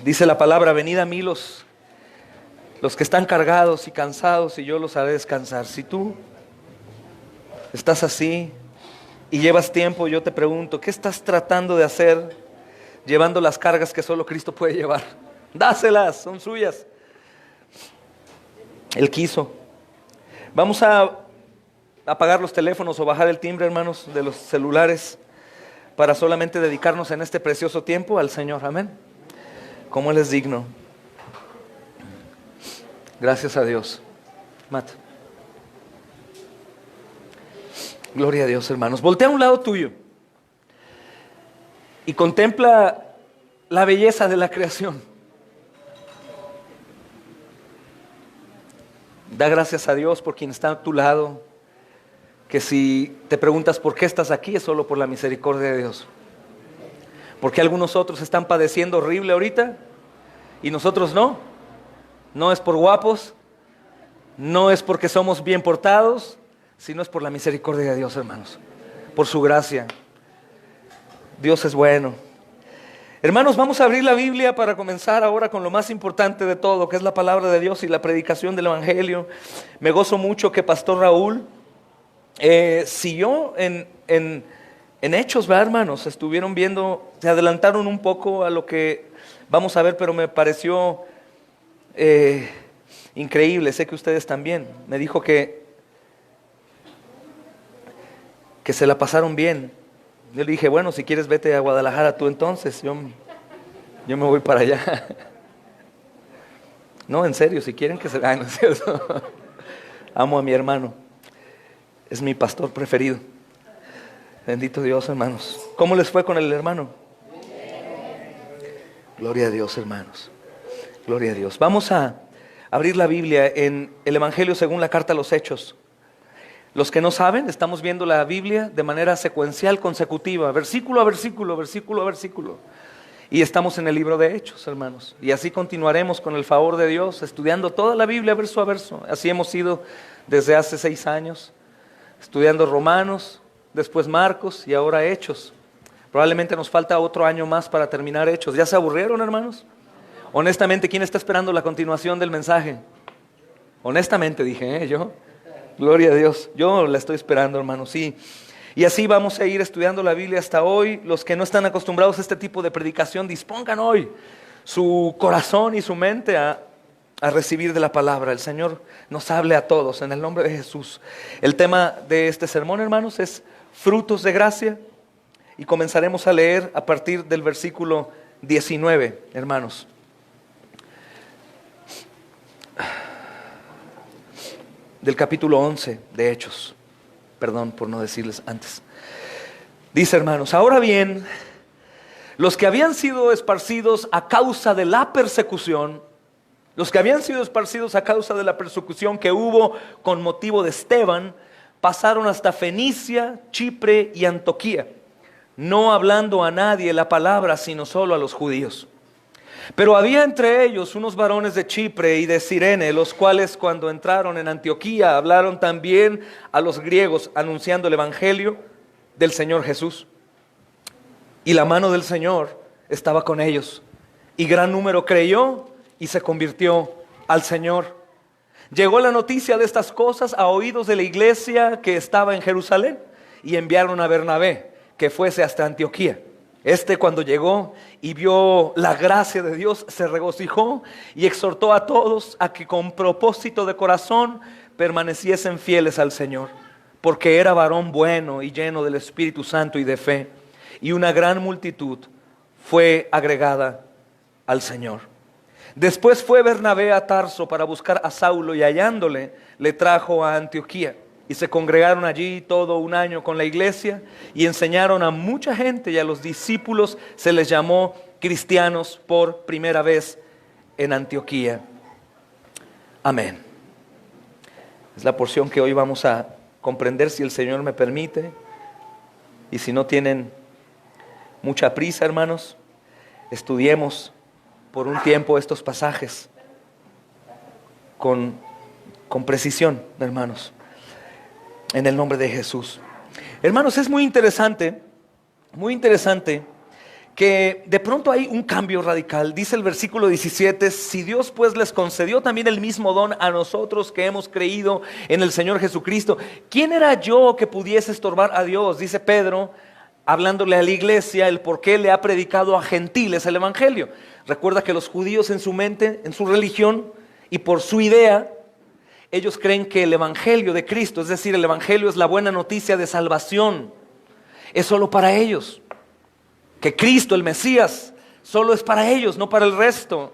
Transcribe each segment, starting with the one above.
Dice la palabra: venid a mí los que están cargados y cansados, y yo los haré descansar. Si tú estás así y llevas tiempo, yo te pregunto, ¿qué estás tratando de hacer llevando las cargas que solo Cristo puede llevar? Dáselas, son suyas. Él quiso. Vamos a apagar los teléfonos o bajar el timbre, hermanos, de los celulares, para solamente dedicarnos en este precioso tiempo al Señor. Amén. Como Él es digno. Gracias a Dios. Matt. Gloria a Dios, hermanos. Voltea a un lado tuyo y contempla la belleza de la creación. Da gracias a Dios por quien está a tu lado. Que si te preguntas por qué estás aquí, es solo por la misericordia de Dios. Porque algunos otros están padeciendo horrible ahorita y nosotros no. No es por guapos, no es porque somos bien portados, sino es por la misericordia de Dios, hermanos. Por su gracia. Dios es bueno. Hermanos, vamos a abrir la Biblia para comenzar ahora con lo más importante de todo, que es la palabra de Dios y la predicación del Evangelio. Me gozo mucho que Pastor Raúl siguió en Hechos, ¿verdad, hermanos? Estuvieron viendo, se adelantaron un poco a lo que vamos a ver, pero me pareció increíble. Sé que ustedes también. Me dijo que se la pasaron bien. Yo le dije, bueno, si quieres vete a Guadalajara tú entonces, yo me voy para allá. No, en serio, si quieren que se... Ay, no es cierto. Amo a mi hermano, es mi pastor preferido. Bendito Dios, hermanos. ¿Cómo les fue con el hermano? Gloria a Dios, hermanos. Gloria a Dios. Vamos a abrir la Biblia en el Evangelio según la carta a los Hechos. Los que no saben, estamos viendo la Biblia de manera secuencial, consecutiva, versículo a versículo, versículo a versículo. Y estamos en el libro de Hechos, hermanos. Y así continuaremos con el favor de Dios, estudiando toda la Biblia verso a verso. Así hemos ido desde hace 6 años, estudiando Romanos, después Marcos y ahora Hechos. Probablemente nos falta otro año más para terminar Hechos. ¿Ya se aburrieron, hermanos? Honestamente, ¿quién está esperando la continuación del mensaje? Honestamente dije, yo. Gloria a Dios. Yo la estoy esperando, hermanos, sí. Y así vamos a ir estudiando la Biblia hasta hoy. Los que no están acostumbrados a este tipo de predicación, dispongan hoy su corazón y su mente a recibir de la palabra. El Señor nos hable a todos en el nombre de Jesús. El tema de este sermón, hermanos, es frutos de gracia. Y comenzaremos a leer a partir del versículo 19, hermanos. Del capítulo 11 de Hechos. Perdón por no decirles antes. Dice, hermanos, ahora bien, los que habían sido esparcidos a causa de la persecución, que hubo con motivo de Esteban, pasaron hasta Fenicia, Chipre y Antioquía, no hablando a nadie la palabra, sino solo a los judíos. Pero había entre ellos unos varones de Chipre y de Cirene, los cuales cuando entraron en Antioquía hablaron también a los griegos, anunciando el evangelio del Señor Jesús. Y la mano del Señor estaba con ellos, y gran número creyó y se convirtió al Señor. Llegó la noticia de estas cosas a oídos de la iglesia que estaba en Jerusalén, y enviaron a Bernabé que fuese hasta Antioquía. Cuando llegó y vio la gracia de Dios, se regocijó y exhortó a todos a que con propósito de corazón permaneciesen fieles al Señor, porque era varón bueno y lleno del Espíritu Santo y de fe, y una gran multitud fue agregada al Señor. Después fue Bernabé a Tarso para buscar a Saulo, y hallándole, le trajo a Antioquía. Y se congregaron allí todo un año con la iglesia y enseñaron a mucha gente, y a los discípulos se les llamó cristianos por primera vez en Antioquía. Amén. Es la porción que hoy vamos a comprender, si el Señor me permite. Y si no tienen mucha prisa, hermanos, estudiemos por un tiempo estos pasajes con precisión, hermanos. En el nombre de Jesús. Hermanos, es muy interesante que de pronto hay un cambio radical. Dice el versículo 17, si Dios pues les concedió también el mismo don a nosotros que hemos creído en el Señor Jesucristo, ¿quién era yo que pudiese estorbar a Dios? Dice Pedro, hablándole a la iglesia, el por qué le ha predicado a gentiles el evangelio. Recuerda que los judíos en su mente, en su religión y por su idea, ellos creen que el evangelio de Cristo, es decir, el evangelio es la buena noticia de salvación, es solo para ellos. Que Cristo, el Mesías, solo es para ellos, no para el resto.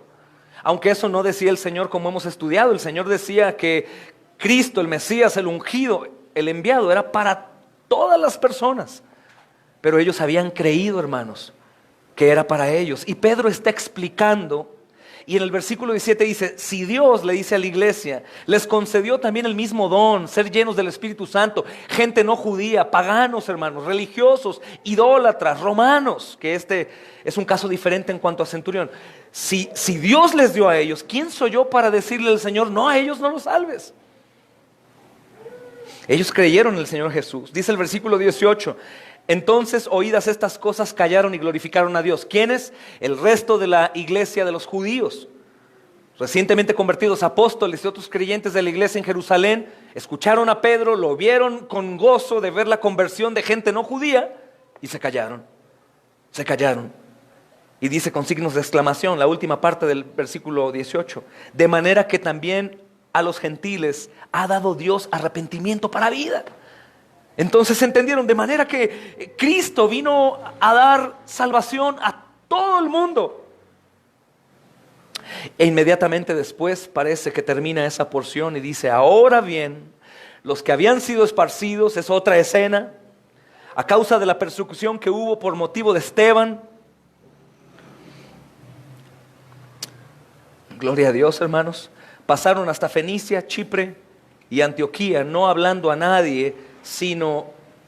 Aunque eso no decía el Señor como hemos estudiado. El Señor decía que Cristo, el Mesías, el ungido, el enviado, era para todas las personas. Pero ellos habían creído, hermanos, que era para ellos. Y Pedro está explicando, y en el versículo 17 dice, si Dios, le dice a la iglesia, les concedió también el mismo don, ser llenos del Espíritu Santo, gente no judía, paganos, hermanos, religiosos, idólatras, romanos, que este es un caso diferente en cuanto a centurión. Si Dios les dio a ellos, ¿quién soy yo para decirle al Señor, no, a ellos no los salves? Ellos creyeron en el Señor Jesús. Dice el versículo 18, entonces, oídas estas cosas, callaron y glorificaron a Dios. ¿Quiénes? El resto de la iglesia de los judíos, recientemente convertidos apóstoles y otros creyentes de la iglesia en Jerusalén, escucharon a Pedro, lo vieron con gozo de ver la conversión de gente no judía y se callaron. Se callaron. Y dice con signos de exclamación, la última parte del versículo 18, de manera que también a los gentiles ha dado Dios arrepentimiento para vida. Entonces entendieron, de manera que Cristo vino a dar salvación a todo el mundo. E inmediatamente después parece que termina esa porción y dice, ahora bien, los que habían sido esparcidos, es otra escena, a causa de la persecución que hubo por motivo de Esteban. Gloria a Dios, hermanos. Pasaron hasta Fenicia, Chipre y Antioquía, no hablando a nadie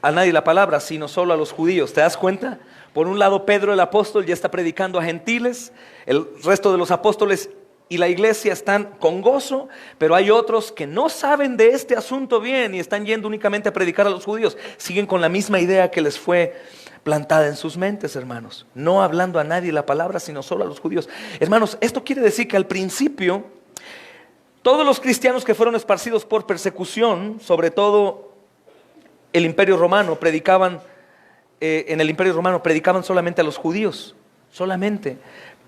la palabra, sino solo a los judíos. ¿Te das cuenta? Por un lado, Pedro el apóstol ya está predicando a gentiles, el resto de los apóstoles y la iglesia están con gozo, pero hay otros que no saben de este asunto bien y están yendo únicamente a predicar a los judíos. Siguen con la misma idea que les fue plantada en sus mentes, hermanos, no hablando a nadie la palabra, sino solo a los judíos. Hermanos, esto quiere decir que al principio todos los cristianos que fueron esparcidos por persecución, sobre todo el Imperio Romano, en el Imperio Romano predicaban solamente a los judíos, solamente.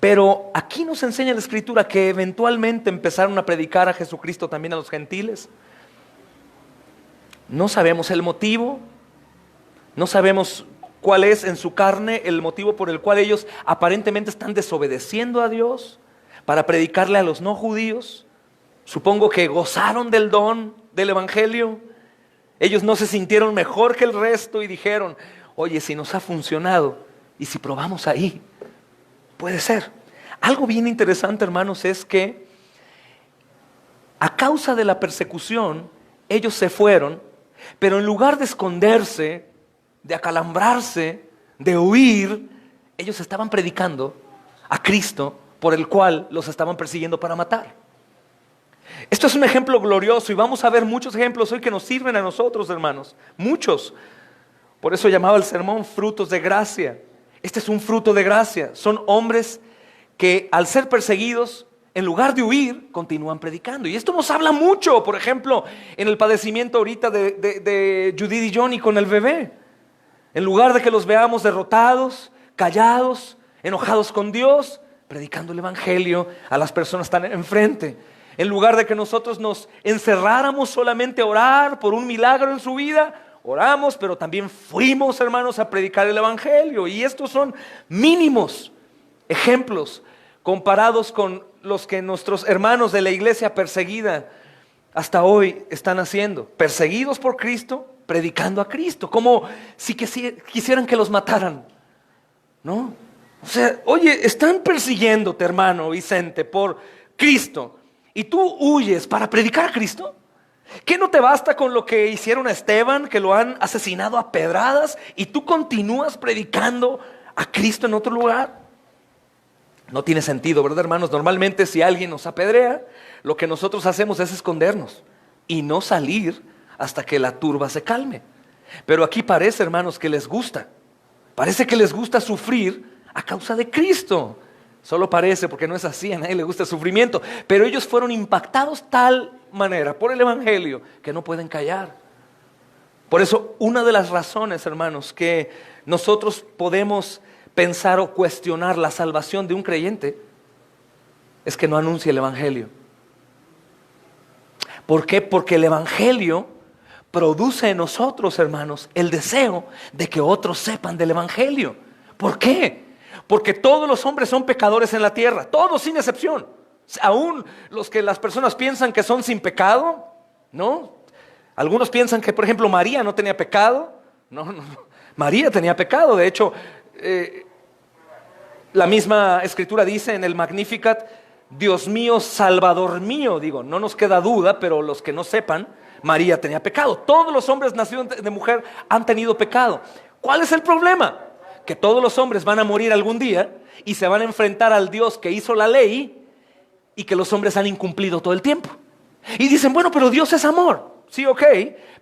Pero aquí nos enseña la Escritura que eventualmente empezaron a predicar a Jesucristo también a los gentiles. No sabemos el motivo, no sabemos cuál es en su carne el motivo por el cual ellos aparentemente están desobedeciendo a Dios para predicarle a los no judíos. Supongo que gozaron del don del evangelio. Ellos no se sintieron mejor que el resto y dijeron, oye, si nos ha funcionado y si probamos ahí, puede ser. Algo bien interesante, hermanos, es que a causa de la persecución, ellos se fueron, pero en lugar de esconderse, de acalambrarse, de huir, ellos estaban predicando a Cristo por el cual los estaban persiguiendo para matar. Esto es un ejemplo glorioso y vamos a ver muchos ejemplos hoy que nos sirven a nosotros, hermanos. Muchos. Por eso llamaba el sermón frutos de gracia. Este es un fruto de gracia. Son hombres que al ser perseguidos, en lugar de huir, continúan predicando. Y esto nos habla mucho, por ejemplo, en el padecimiento ahorita de Judith y Johnny con el bebé. En lugar de que los veamos derrotados, callados, enojados con Dios, predicando el evangelio a las personas que están enfrente. En lugar de que nosotros nos encerráramos solamente a orar por un milagro en su vida, oramos, pero también fuimos, hermanos, a predicar el evangelio. Y estos son mínimos ejemplos comparados con los que nuestros hermanos de la iglesia perseguida hasta hoy están haciendo. Perseguidos por Cristo, predicando a Cristo, como si quisieran que los mataran, ¿no? O sea, oye, están persiguiéndote, hermano Vicente, por Cristo, y tú huyes para predicar a Cristo. ¿Qué no te basta con lo que hicieron a Esteban, que lo han asesinado a pedradas, y tú continúas predicando a Cristo en otro lugar? No tiene sentido, ¿verdad, hermanos? Normalmente si alguien nos apedrea, lo que nosotros hacemos es escondernos y no salir hasta que la turba se calme. Pero aquí parece, hermanos, que les gusta. Parece que les gusta sufrir a causa de Cristo. Solo parece, porque no es así, a nadie le gusta el sufrimiento, pero ellos fueron impactados tal manera por el Evangelio que no pueden callar. Por eso, una de las razones, hermanos, que nosotros podemos pensar o cuestionar la salvación de un creyente es que no anuncia el Evangelio. ¿Por qué? Porque el Evangelio produce en nosotros, hermanos, el deseo de que otros sepan del Evangelio. ¿Por qué? Porque todos los hombres son pecadores en la tierra, todos sin excepción. Aún los que las personas piensan que son sin pecado, ¿no? Algunos piensan que, por ejemplo, María no tenía pecado. No. María tenía pecado. De hecho, la misma Escritura dice en el Magnificat, Dios mío, Salvador mío. Digo, no nos queda duda, pero los que no sepan, María tenía pecado. Todos los hombres nacidos de mujer han tenido pecado. ¿Cuál es el problema? Que todos los hombres van a morir algún día y se van a enfrentar al Dios que hizo la ley y que los hombres han incumplido todo el tiempo. Y dicen, bueno, pero Dios es amor. Sí, ok,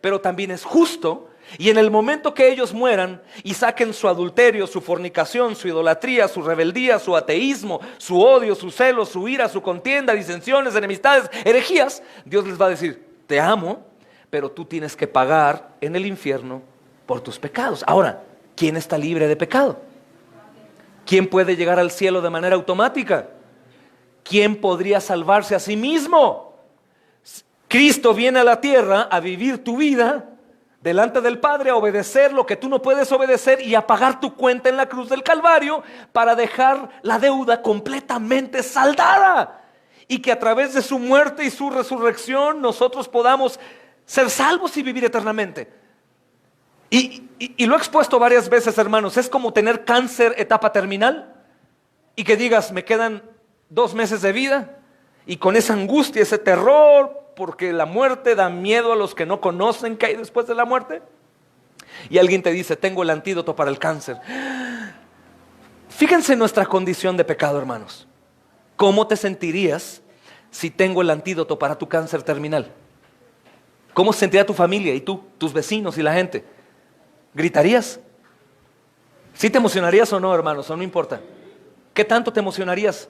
pero también es justo. Y en el momento que ellos mueran y saquen su adulterio, su fornicación, su idolatría, su rebeldía, su ateísmo, su odio, su celo, su ira, su contienda, disensiones, enemistades, herejías, Dios les va a decir, te amo, pero tú tienes que pagar en el infierno por tus pecados. Ahora, ¿quién está libre de pecado? ¿Quién puede llegar al cielo de manera automática? ¿Quién podría salvarse a sí mismo? Cristo viene a la tierra a vivir tu vida delante del Padre, a obedecer lo que tú no puedes obedecer y a pagar tu cuenta en la cruz del Calvario para dejar la deuda completamente saldada. Y que a través de su muerte y su resurrección nosotros podamos ser salvos y vivir eternamente. Y lo he expuesto varias veces, hermanos. Es como tener cáncer etapa terminal y que digas, me quedan 2 meses de vida, y con esa angustia, ese terror, porque la muerte da miedo a los que no conocen qué hay después de la muerte. Y alguien te dice, tengo el antídoto para el cáncer. Fíjense en nuestra condición de pecado, hermanos. ¿Cómo te sentirías si tengo el antídoto para tu cáncer terminal? ¿Cómo se sentiría tu familia y tú, tus vecinos y la gente? ¿Gritarías? ¿Sí te emocionarías o no, hermanos? O no importa. ¿Qué tanto te emocionarías?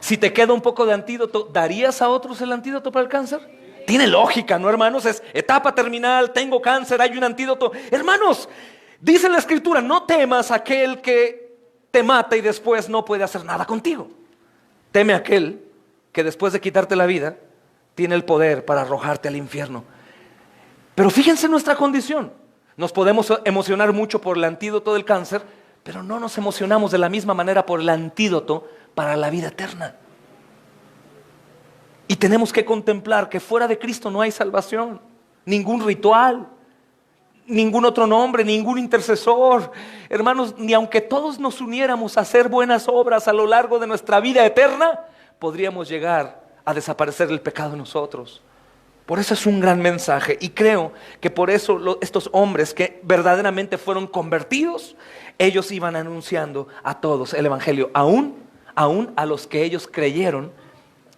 Si te queda un poco de antídoto, ¿darías a otros el antídoto para el cáncer? Tiene lógica, ¿no, hermanos? Es etapa terminal, tengo cáncer, hay un antídoto. Hermanos, dice la Escritura, no temas a aquel que te mata y después no puede hacer nada contigo. Teme a aquel que después de quitarte la vida, tiene el poder para arrojarte al infierno. Pero fíjense nuestra condición. Nos podemos emocionar mucho por el antídoto del cáncer, pero no nos emocionamos de la misma manera por el antídoto para la vida eterna. Y tenemos que contemplar que fuera de Cristo no hay salvación, ningún ritual, ningún otro nombre, ningún intercesor. Hermanos, ni aunque todos nos uniéramos a hacer buenas obras a lo largo de nuestra vida eterna, podríamos llegar a desaparecer el pecado en nosotros. Por eso es un gran mensaje, y creo que por eso estos hombres que verdaderamente fueron convertidos, ellos iban anunciando a todos el Evangelio, aún a los que ellos creyeron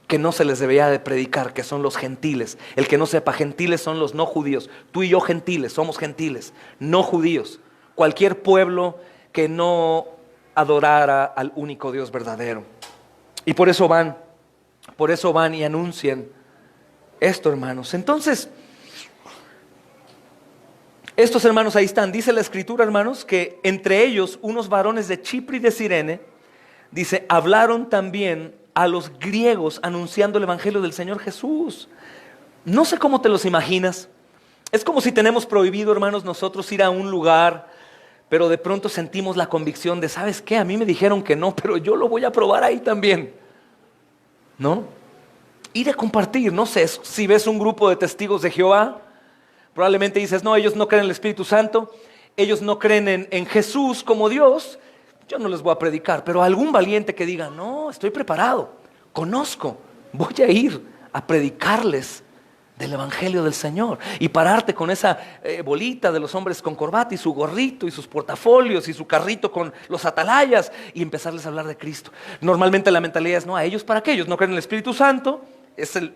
que no se les debía de predicar, que son los gentiles. El que no sepa, gentiles son los no judíos. Tú y yo gentiles, somos gentiles, no judíos. Cualquier pueblo que no adorara al único Dios verdadero. Y por eso van y anuncian esto, hermanos. Entonces, estos hermanos ahí están. Dice la Escritura, hermanos, que entre ellos unos varones de Chipre y de Cirene, dice, hablaron también a los griegos anunciando el Evangelio del Señor Jesús. No sé cómo te los imaginas. Es como si tenemos prohibido, hermanos, nosotros ir a un lugar, pero de pronto sentimos la convicción de, ¿sabes qué? A mí me dijeron que no, pero yo lo voy a probar ahí también, ¿no? Ir a compartir, no sé, si ves un grupo de testigos de Jehová, probablemente dices, no, ellos no creen en el Espíritu Santo, ellos no creen en Jesús como Dios, yo no les voy a predicar. Pero algún valiente que diga, no, estoy preparado, conozco, voy a ir a predicarles del Evangelio del Señor, y pararte con esa bolita de los hombres con corbata y su gorrito y sus portafolios y su carrito con los atalayas y empezarles a hablar de Cristo. Normalmente la mentalidad es, no, a ellos para qué, ellos no creen en el Espíritu Santo, es el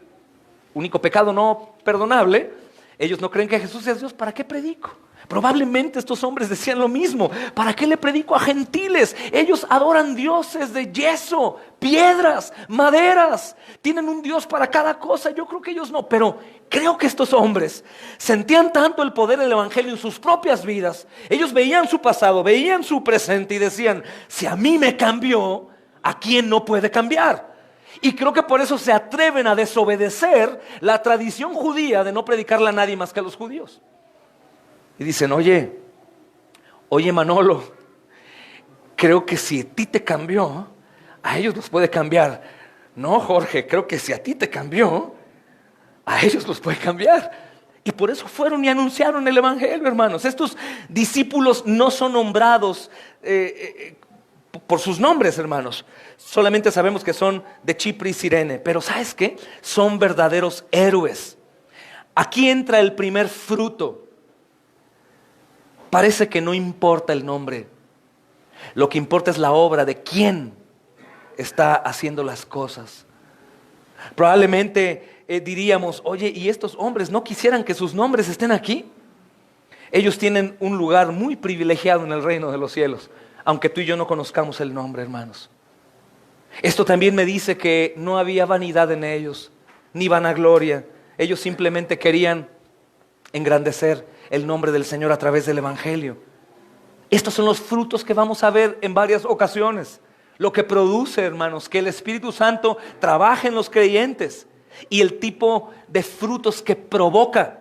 único pecado no perdonable, ellos no creen que Jesús es Dios, ¿para qué predico? Probablemente estos hombres decían lo mismo. ¿Para qué le predico a gentiles? Ellos adoran dioses de yeso, piedras, maderas. Tienen un Dios para cada cosa. Yo creo que ellos no. Pero creo que estos hombres sentían tanto el poder del evangelio en sus propias vidas. Ellos veían su pasado, veían su presente y decían: si a mí me cambió, ¿a quién no puede cambiar? Y creo que por eso se atreven a desobedecer la tradición judía de no predicarle a nadie más que a los judíos. Y dicen: oye Manolo, creo que si a ti te cambió, a ellos los puede cambiar. No, Jorge, creo que si a ti te cambió, a ellos los puede cambiar. Y por eso fueron y anunciaron el evangelio, hermanos. Estos discípulos no son nombrados por sus nombres, hermanos. Solamente sabemos que son de Chipre y Cirene. Pero ¿sabes qué? Son verdaderos héroes. Aquí entra el primer fruto. Parece que no importa el nombre. Lo que importa es la obra de quién está haciendo las cosas. Probablemente diríamos: oye, ¿y estos hombres no quisieran que sus nombres estén aquí? Ellos tienen un lugar muy privilegiado en el reino de los cielos, aunque tú y yo no conozcamos el nombre, hermanos. Esto también me dice que no había vanidad en ellos, ni vanagloria. Ellos simplemente querían engrandecer el nombre del Señor a través del evangelio. Estos son los frutos que vamos a ver en varias ocasiones. Lo que produce, hermanos, que el Espíritu Santo trabaje en los creyentes, y el tipo de frutos que provoca.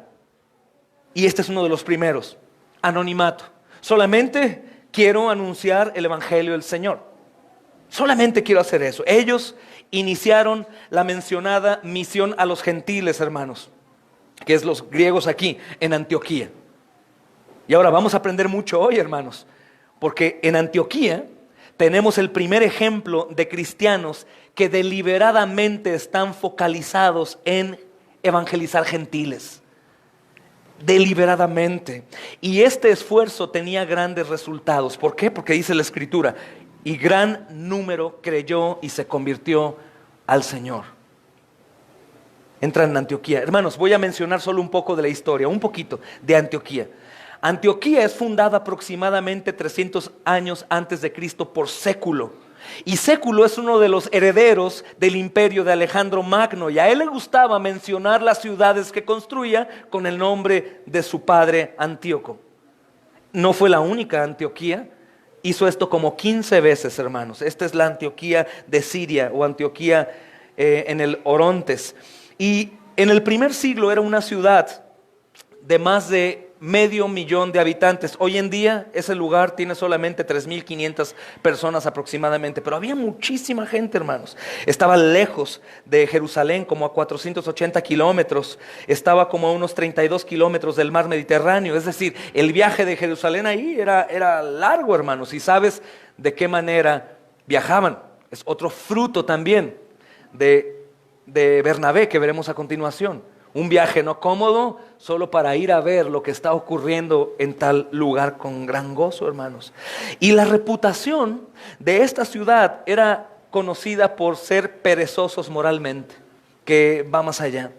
Y este es uno de los primeros: anonimato. Solamente quiero anunciar el evangelio del Señor. Solamente quiero hacer eso. Ellos iniciaron la mencionada misión a los gentiles, hermanos, que es los griegos aquí en Antioquía. Y ahora vamos a aprender mucho hoy, hermanos, porque en Antioquía tenemos el primer ejemplo de cristianos que deliberadamente están focalizados en evangelizar gentiles. Deliberadamente. Y este esfuerzo tenía grandes resultados. ¿Por qué? Porque dice la Escritura: y gran número creyó y se convirtió al Señor. Entran en Antioquía. Hermanos, voy a mencionar solo un poco de la historia, un poquito de Antioquía. Antioquía es fundada aproximadamente 300 años antes de Cristo por Século. Y Século es uno de los herederos del imperio de Alejandro Magno, y a él le gustaba mencionar las ciudades que construía con el nombre de su padre Antíoco. No fue la única Antioquía. Hizo esto como 15 veces, hermanos. Esta es la Antioquía de Siria, o Antioquía en el Orontes. Y en el primer siglo era una ciudad de más de 500,000 de habitantes. Hoy en día ese lugar tiene solamente 3,500 personas aproximadamente, pero había muchísima gente, hermanos. Estaba lejos de Jerusalén, como a 480 kilómetros. Estaba como a unos 32 kilómetros del mar Mediterráneo. Es decir, el viaje de Jerusalén ahí era largo, hermanos. Y sabes de qué manera viajaban. Es otro fruto también de Bernabé, que veremos a continuación. Un viaje no cómodo, solo para ir a ver lo que está ocurriendo en tal lugar con gran gozo, hermanos. Y la reputación de esta ciudad era conocida por ser perezosos moralmente, que va más allá.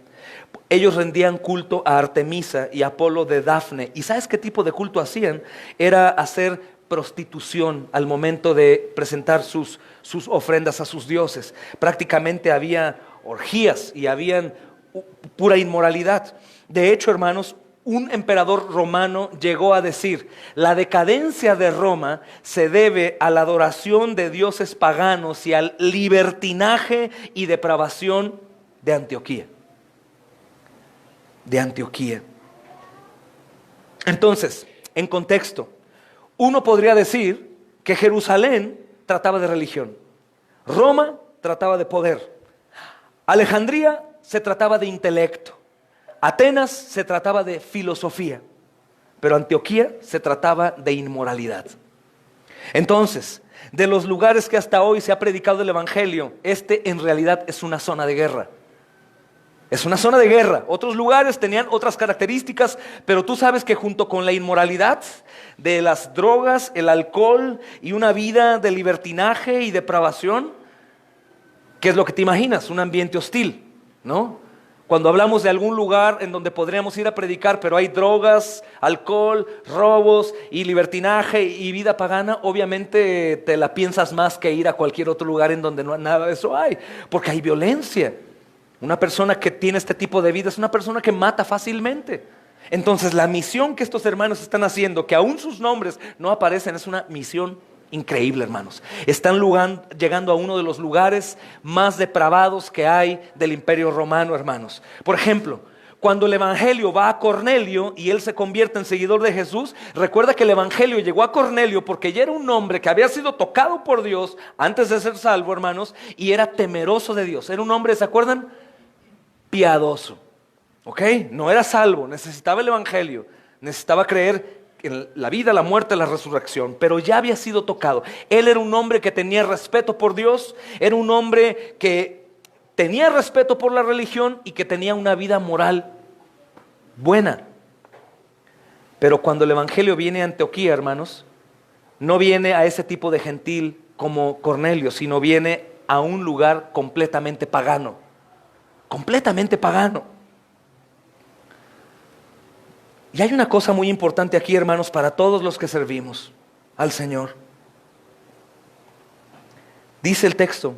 Ellos rendían culto a Artemisa y Apolo de Dafne. ¿Y sabes qué tipo de culto hacían? Era hacer prostitución al momento de presentar sus ofrendas a sus dioses. Prácticamente había orgías y habían pura inmoralidad. De hecho, hermanos, un emperador romano llegó a decir: la decadencia de Roma se debe a la adoración de dioses paganos y al libertinaje y depravación de Antioquía. De Antioquía. Entonces, en contexto, uno podría decir que Jerusalén trataba de religión, Roma trataba de poder, Alejandría se trataba de intelecto, Atenas se trataba de filosofía, pero Antioquía se trataba de inmoralidad. Entonces, de los lugares que hasta hoy se ha predicado el evangelio, este en realidad es una zona de guerra. Es una zona de guerra. Otros lugares tenían otras características, pero tú sabes que junto con la inmoralidad de las drogas, el alcohol y una vida de libertinaje y depravación, ¿qué es lo que te imaginas? Un ambiente hostil, ¿no? Cuando hablamos de algún lugar en donde podríamos ir a predicar, pero hay drogas, alcohol, robos y libertinaje y vida pagana, obviamente te la piensas más que ir a cualquier otro lugar en donde no nada de eso hay, porque hay violencia. Una persona que tiene este tipo de vida es una persona que mata fácilmente. Entonces la misión que estos hermanos están haciendo, que aún sus nombres no aparecen, es una misión increíble, hermanos. Están llegando a uno de los lugares más depravados que hay del Imperio Romano, hermanos. Por ejemplo, cuando el Evangelio va a Cornelio y él se convierte en seguidor de Jesús, recuerda que el Evangelio llegó a Cornelio porque ya era un hombre que había sido tocado por Dios antes de ser salvo, hermanos, y era temeroso de Dios. Era un hombre, ¿se acuerdan? Piadoso. ¿Ok? No era salvo, necesitaba el Evangelio, necesitaba creer en la vida, la muerte, la resurrección, pero ya había sido tocado. Él era un hombre que tenía respeto por Dios, era un hombre que tenía respeto por la religión y que tenía una vida moral buena. Pero cuando el Evangelio viene a Antioquía, hermanos, no viene a ese tipo de gentil como Cornelio, sino viene a un lugar completamente pagano. Completamente pagano. Y hay una cosa muy importante aquí, hermanos, para todos los que servimos al Señor. Dice el texto: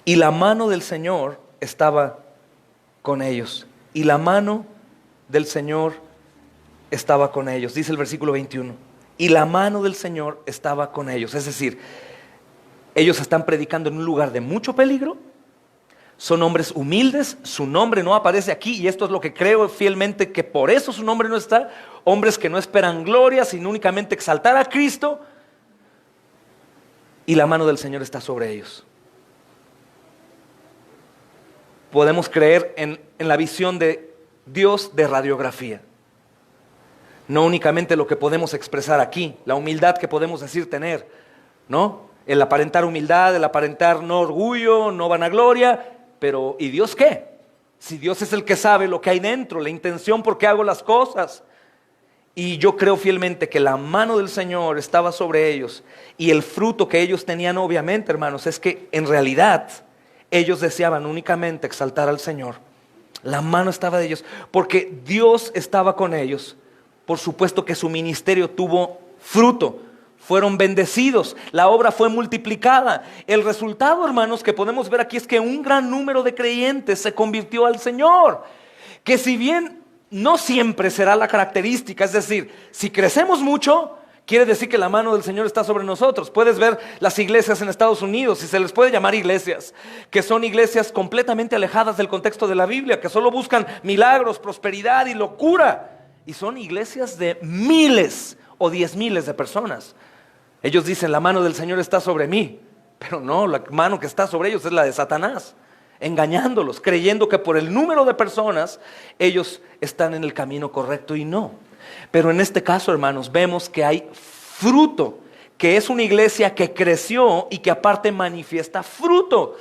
y la mano del Señor estaba con ellos. Y la mano del Señor estaba con ellos. Dice el versículo 21. Y la mano del Señor estaba con ellos. Es decir, ellos están predicando en un lugar de mucho peligro. Son hombres humildes, su nombre no aparece aquí, y esto es lo que creo fielmente, que por eso su nombre no está. Hombres que no esperan gloria, sino únicamente exaltar a Cristo, y la mano del Señor está sobre ellos. Podemos creer en la visión de Dios de radiografía. No únicamente lo que podemos expresar aquí, la humildad que podemos decir tener, ¿no? El aparentar humildad, el aparentar no orgullo, no vanagloria. Pero ¿y Dios qué? Si Dios es el que sabe lo que hay dentro, la intención por qué hago las cosas. Y yo creo fielmente que la mano del Señor estaba sobre ellos. Y el fruto que ellos tenían, obviamente, hermanos, es que en realidad ellos deseaban únicamente exaltar al Señor. La mano estaba de ellos, porque Dios estaba con ellos. Por supuesto que su ministerio tuvo fruto. Fueron bendecidos, la obra fue multiplicada. El resultado, hermanos, que podemos ver aquí es que un gran número de creyentes se convirtió al Señor. Que si bien no siempre será la característica, es decir, si crecemos mucho, quiere decir que la mano del Señor está sobre nosotros. Puedes ver las iglesias en Estados Unidos, si se les puede llamar iglesias, que son iglesias completamente alejadas del contexto de la Biblia, que solo buscan milagros, prosperidad y locura. Y son iglesias de miles o 10,000 de personas. Ellos dicen, la mano del Señor está sobre mí, pero no, la mano que está sobre ellos es la de Satanás, engañándolos, creyendo que por el número de personas ellos están en el camino correcto, y no. Pero en este caso, hermanos, vemos que hay fruto, que es una iglesia que creció y que aparte manifiesta fruto.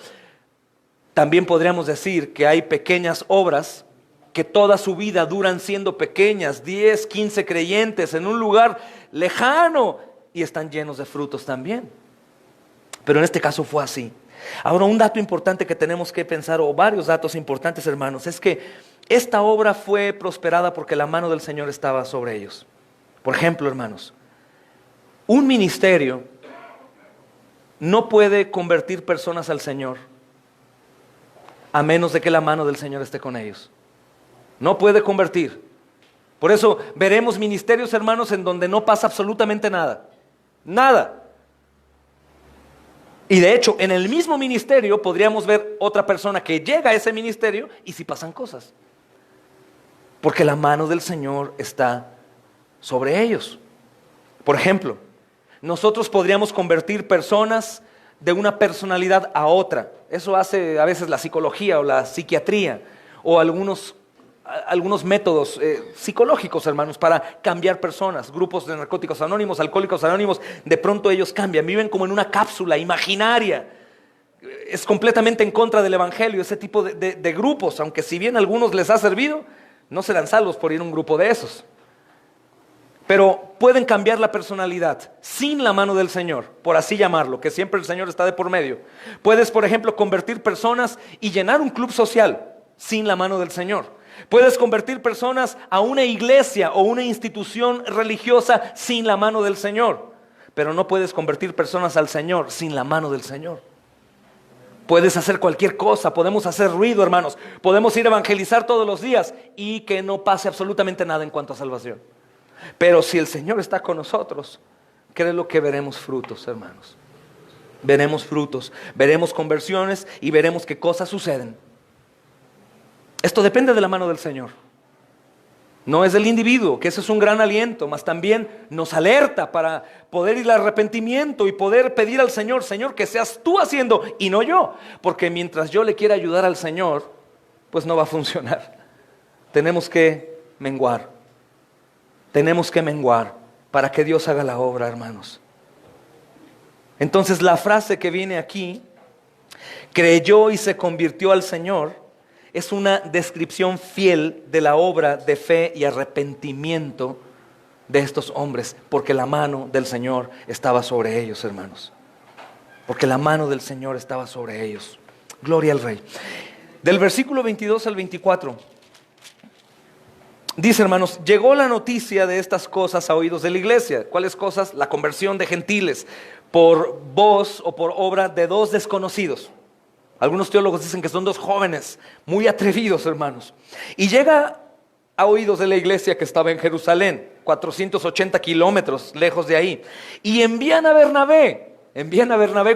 También podríamos decir que hay pequeñas obras que toda su vida duran siendo pequeñas, 10, 15 creyentes en un lugar lejano, y están llenos de frutos también. Pero en este caso fue así. Ahora, un dato importante que tenemos que pensar, o varios datos importantes, hermanos, es que esta obra fue prosperada porque la mano del Señor estaba sobre ellos. Por ejemplo, hermanos, un ministerio no puede convertir personas al Señor a menos de que la mano del Señor esté con ellos. No puede convertir. Por eso veremos ministerios, hermanos, en donde no pasa absolutamente nada. Nada. Y de hecho, en el mismo ministerio podríamos ver otra persona que llega a ese ministerio y sí pasan cosas. Porque la mano del Señor está sobre ellos. Por ejemplo, nosotros podríamos convertir personas de una personalidad a otra. Eso hace a veces la psicología o la psiquiatría o algunos métodos psicológicos, hermanos, para cambiar personas. Grupos de narcóticos anónimos, alcohólicos anónimos, de pronto ellos cambian, viven como en una cápsula imaginaria. Es completamente en contra del Evangelio ese tipo de grupos, aunque si bien a algunos les ha servido, no serán salvos por ir a un grupo de esos. pero pueden cambiar la personalidad sin la mano del Señor, por así llamarlo, que siempre el Señor está de por medio. Puedes, por ejemplo, convertir personas y llenar un club social sin la mano del Señor. Puedes convertir personas a una iglesia o una institución religiosa sin la mano del Señor, pero no puedes convertir personas al Señor sin la mano del Señor. Puedes hacer cualquier cosa, podemos hacer ruido, hermanos, podemos ir a evangelizar todos los días y que no pase absolutamente nada en cuanto a salvación. Pero si el Señor está con nosotros, créelo que veremos frutos, hermanos. Veremos frutos, veremos conversiones y veremos qué cosas suceden. Esto depende de la mano del Señor. No es del individuo, que ese es un gran aliento, mas también nos alerta para poder ir al arrepentimiento y poder pedir al Señor, Señor, que seas tú haciendo y no yo. Porque mientras yo le quiera ayudar al Señor, pues no va a funcionar. Tenemos que menguar. Tenemos que menguar para que Dios haga la obra, hermanos. Entonces la frase que viene aquí, creyó y se convirtió al Señor, es una descripción fiel de la obra de fe y arrepentimiento de estos hombres, porque la mano del Señor estaba sobre ellos, hermanos. Porque la mano del Señor estaba sobre ellos. Gloria al Rey. Del versículo 22 al 24. Dice, hermanos, llegó la noticia de estas cosas a oídos de la iglesia. ¿Cuáles cosas? La conversión de gentiles por voz o por obra de dos desconocidos. Algunos teólogos dicen que son dos jóvenes muy atrevidos, hermanos. Y llega a oídos de la iglesia que estaba en Jerusalén, 480 kilómetros lejos de ahí. Y envían a Bernabé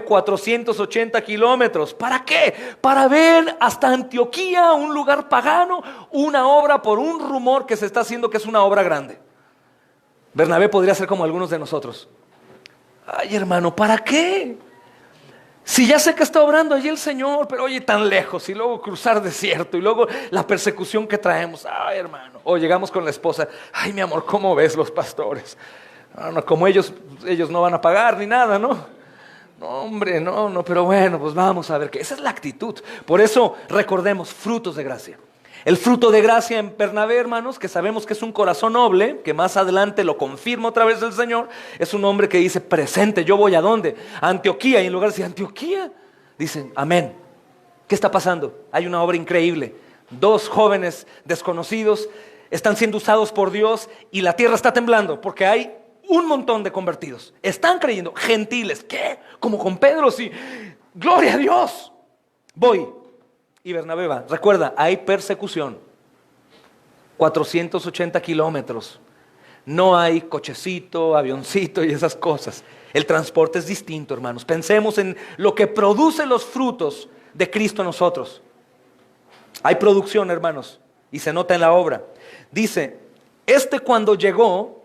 480 kilómetros. ¿Para qué? Para ver hasta Antioquía, un lugar pagano, una obra por un rumor que se está haciendo que es una obra grande. Bernabé podría ser como algunos de nosotros. Ay, hermano, ¿para qué? Si ya sé que está obrando allí el Señor, pero oye, tan lejos, y luego cruzar desierto, y luego la persecución que traemos. Ay, hermano. O llegamos con la esposa. Ay, mi amor, ¿cómo ves los pastores? No, como ellos no van a pagar ni nada, ¿no? No, hombre, no, pero bueno, pues vamos a ver qué. Esa es la actitud. Por eso recordemos frutos de gracia. El fruto de gracia en Bernabé, hermanos, que sabemos que es un corazón noble, que más adelante lo confirma otra vez el Señor, es un hombre que dice, presente, ¿yo voy a dónde? A Antioquía, y en lugar de decir, Antioquía, dicen, amén. ¿Qué está pasando? Hay una obra increíble. Dos jóvenes desconocidos están siendo usados por Dios y la tierra está temblando porque hay un montón de convertidos. Están creyendo, gentiles. ¿Qué? Como con Pedro, sí. ¡Gloria a Dios! Voy. Y Bernabé va. Recuerda, hay persecución. 480 kilómetros. No hay cochecito, avioncito y esas cosas. El transporte es distinto, hermanos. Pensemos en lo que produce los frutos de Cristo en nosotros. Hay producción, hermanos, y se nota en la obra. Dice, cuando llegó,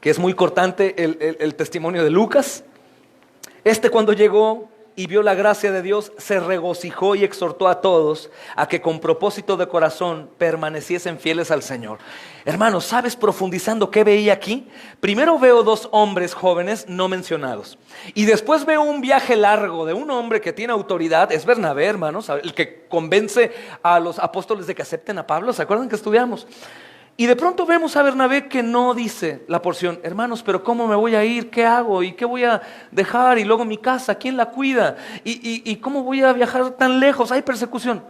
que es muy cortante el testimonio de Lucas, cuando llegó y vio la gracia de Dios, se regocijó y exhortó a todos a que con propósito de corazón permaneciesen fieles al Señor. Hermanos, ¿sabes profundizando qué veía aquí? Primero veo dos hombres jóvenes no mencionados. Y después veo un viaje largo de un hombre que tiene autoridad, es Bernabé, hermanos, el que convence a los apóstoles de que acepten a Pablo. ¿Se acuerdan que estudiamos? Y de pronto vemos a Bernabé que no dice la porción, hermanos, pero ¿cómo me voy a ir? ¿Qué hago? ¿Y qué voy a dejar? Y luego mi casa, ¿quién la cuida? ¿Y cómo voy a viajar tan lejos? Hay persecución.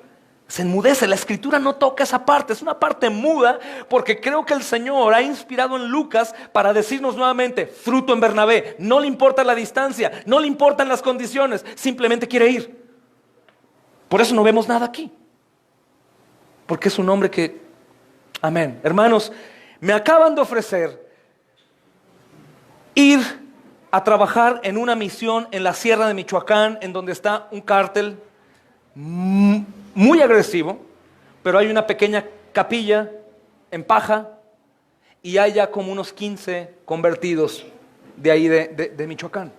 Se enmudece, la escritura no toca esa parte, es una parte muda, porque creo que el Señor ha inspirado en Lucas para decirnos nuevamente, fruto en Bernabé. No le importa la distancia, no le importan las condiciones, simplemente quiere ir. Por eso no vemos nada aquí, porque es un hombre que... Amén. Hermanos, me acaban de ofrecer ir a trabajar en una misión en la sierra de Michoacán, en donde está un cártel muy agresivo, pero hay una pequeña capilla en paja y hay ya como unos 15 convertidos de ahí de Michoacán.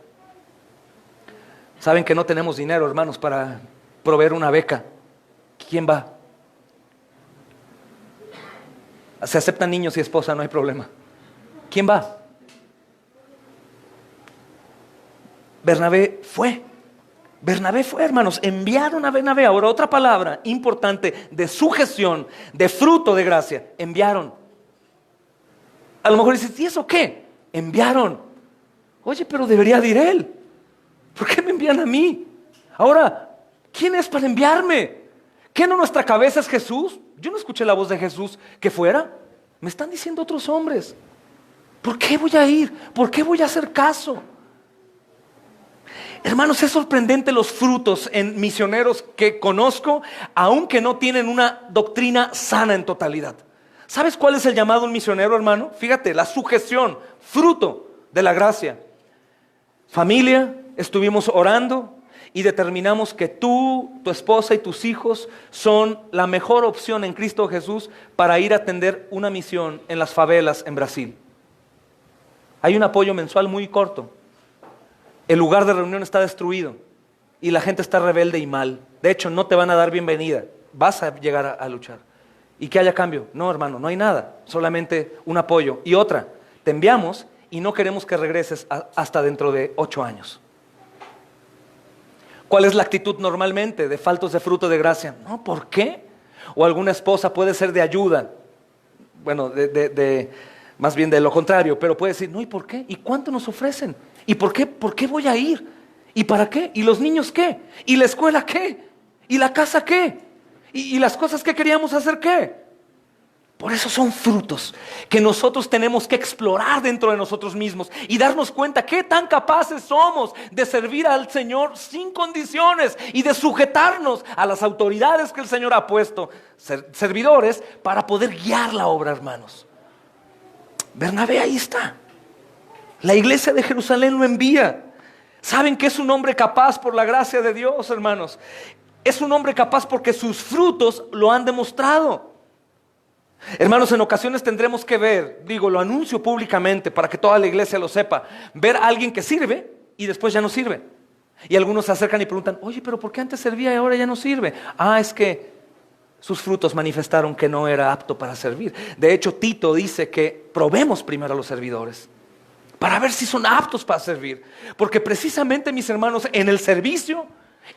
Saben que no tenemos dinero, hermanos, para proveer una beca. ¿Quién va? Se aceptan niños y esposa, no hay problema. ¿Quién va? Bernabé fue, hermanos. Enviaron a Bernabé. Ahora otra palabra importante de sujeción, de fruto de gracia. Enviaron. A lo mejor dices, ¿y eso qué? Enviaron. Oye, pero debería de ir él. ¿Por qué me envían a mí? Ahora, ¿quién es para enviarme? ¿Qué no nuestra cabeza es Jesús? Yo no escuché la voz de Jesús que fuera. Me están diciendo otros hombres. ¿Por qué voy a ir? ¿Por qué voy a hacer caso? Hermanos, es sorprendente los frutos en misioneros que conozco, aunque no tienen una doctrina sana en totalidad. ¿Sabes cuál es el llamado a un misionero, hermano? Fíjate, la sujeción, fruto de la gracia. Familia, estuvimos orando y determinamos que tú, tu esposa y tus hijos son la mejor opción en Cristo Jesús para ir a atender una misión en las favelas en Brasil. Hay un apoyo mensual muy corto. El lugar de reunión está destruido y la gente está rebelde y mal. De hecho, no te van a dar bienvenida. Vas a llegar a luchar. ¿Y qué haya cambio? No, hermano, no hay nada. Solamente un apoyo. Y otra, te enviamos y no queremos que regreses hasta dentro de 8 años. ¿Cuál es la actitud normalmente de faltos de fruto de gracia? No, ¿por qué? O alguna esposa puede ser de ayuda. Bueno, más bien de lo contrario, pero puede decir, no, ¿y por qué? ¿Y cuánto nos ofrecen? ¿Y por qué? ¿Por qué voy a ir? ¿Y para qué? ¿Y los niños qué? ¿Y la escuela qué? ¿Y la casa qué? ¿Y las cosas que queríamos hacer qué? Por eso son frutos que nosotros tenemos que explorar dentro de nosotros mismos y darnos cuenta qué tan capaces somos de servir al Señor sin condiciones y de sujetarnos a las autoridades que el Señor ha puesto, servidores, para poder guiar la obra, hermanos. Bernabé ahí está. La iglesia de Jerusalén lo envía. ¿Saben que es un hombre capaz por la gracia de Dios, hermanos? Es un hombre capaz porque sus frutos lo han demostrado. Hermanos, en ocasiones tendremos que ver, lo anuncio públicamente para que toda la iglesia lo sepa, ver a alguien que sirve y después ya no sirve. Y algunos se acercan y preguntan, oye, pero ¿por qué antes servía y ahora ya no sirve? Es que sus frutos manifestaron que no era apto para servir. De hecho, Tito dice que probemos primero a los servidores para ver si son aptos para servir. Porque precisamente, mis hermanos, en el servicio,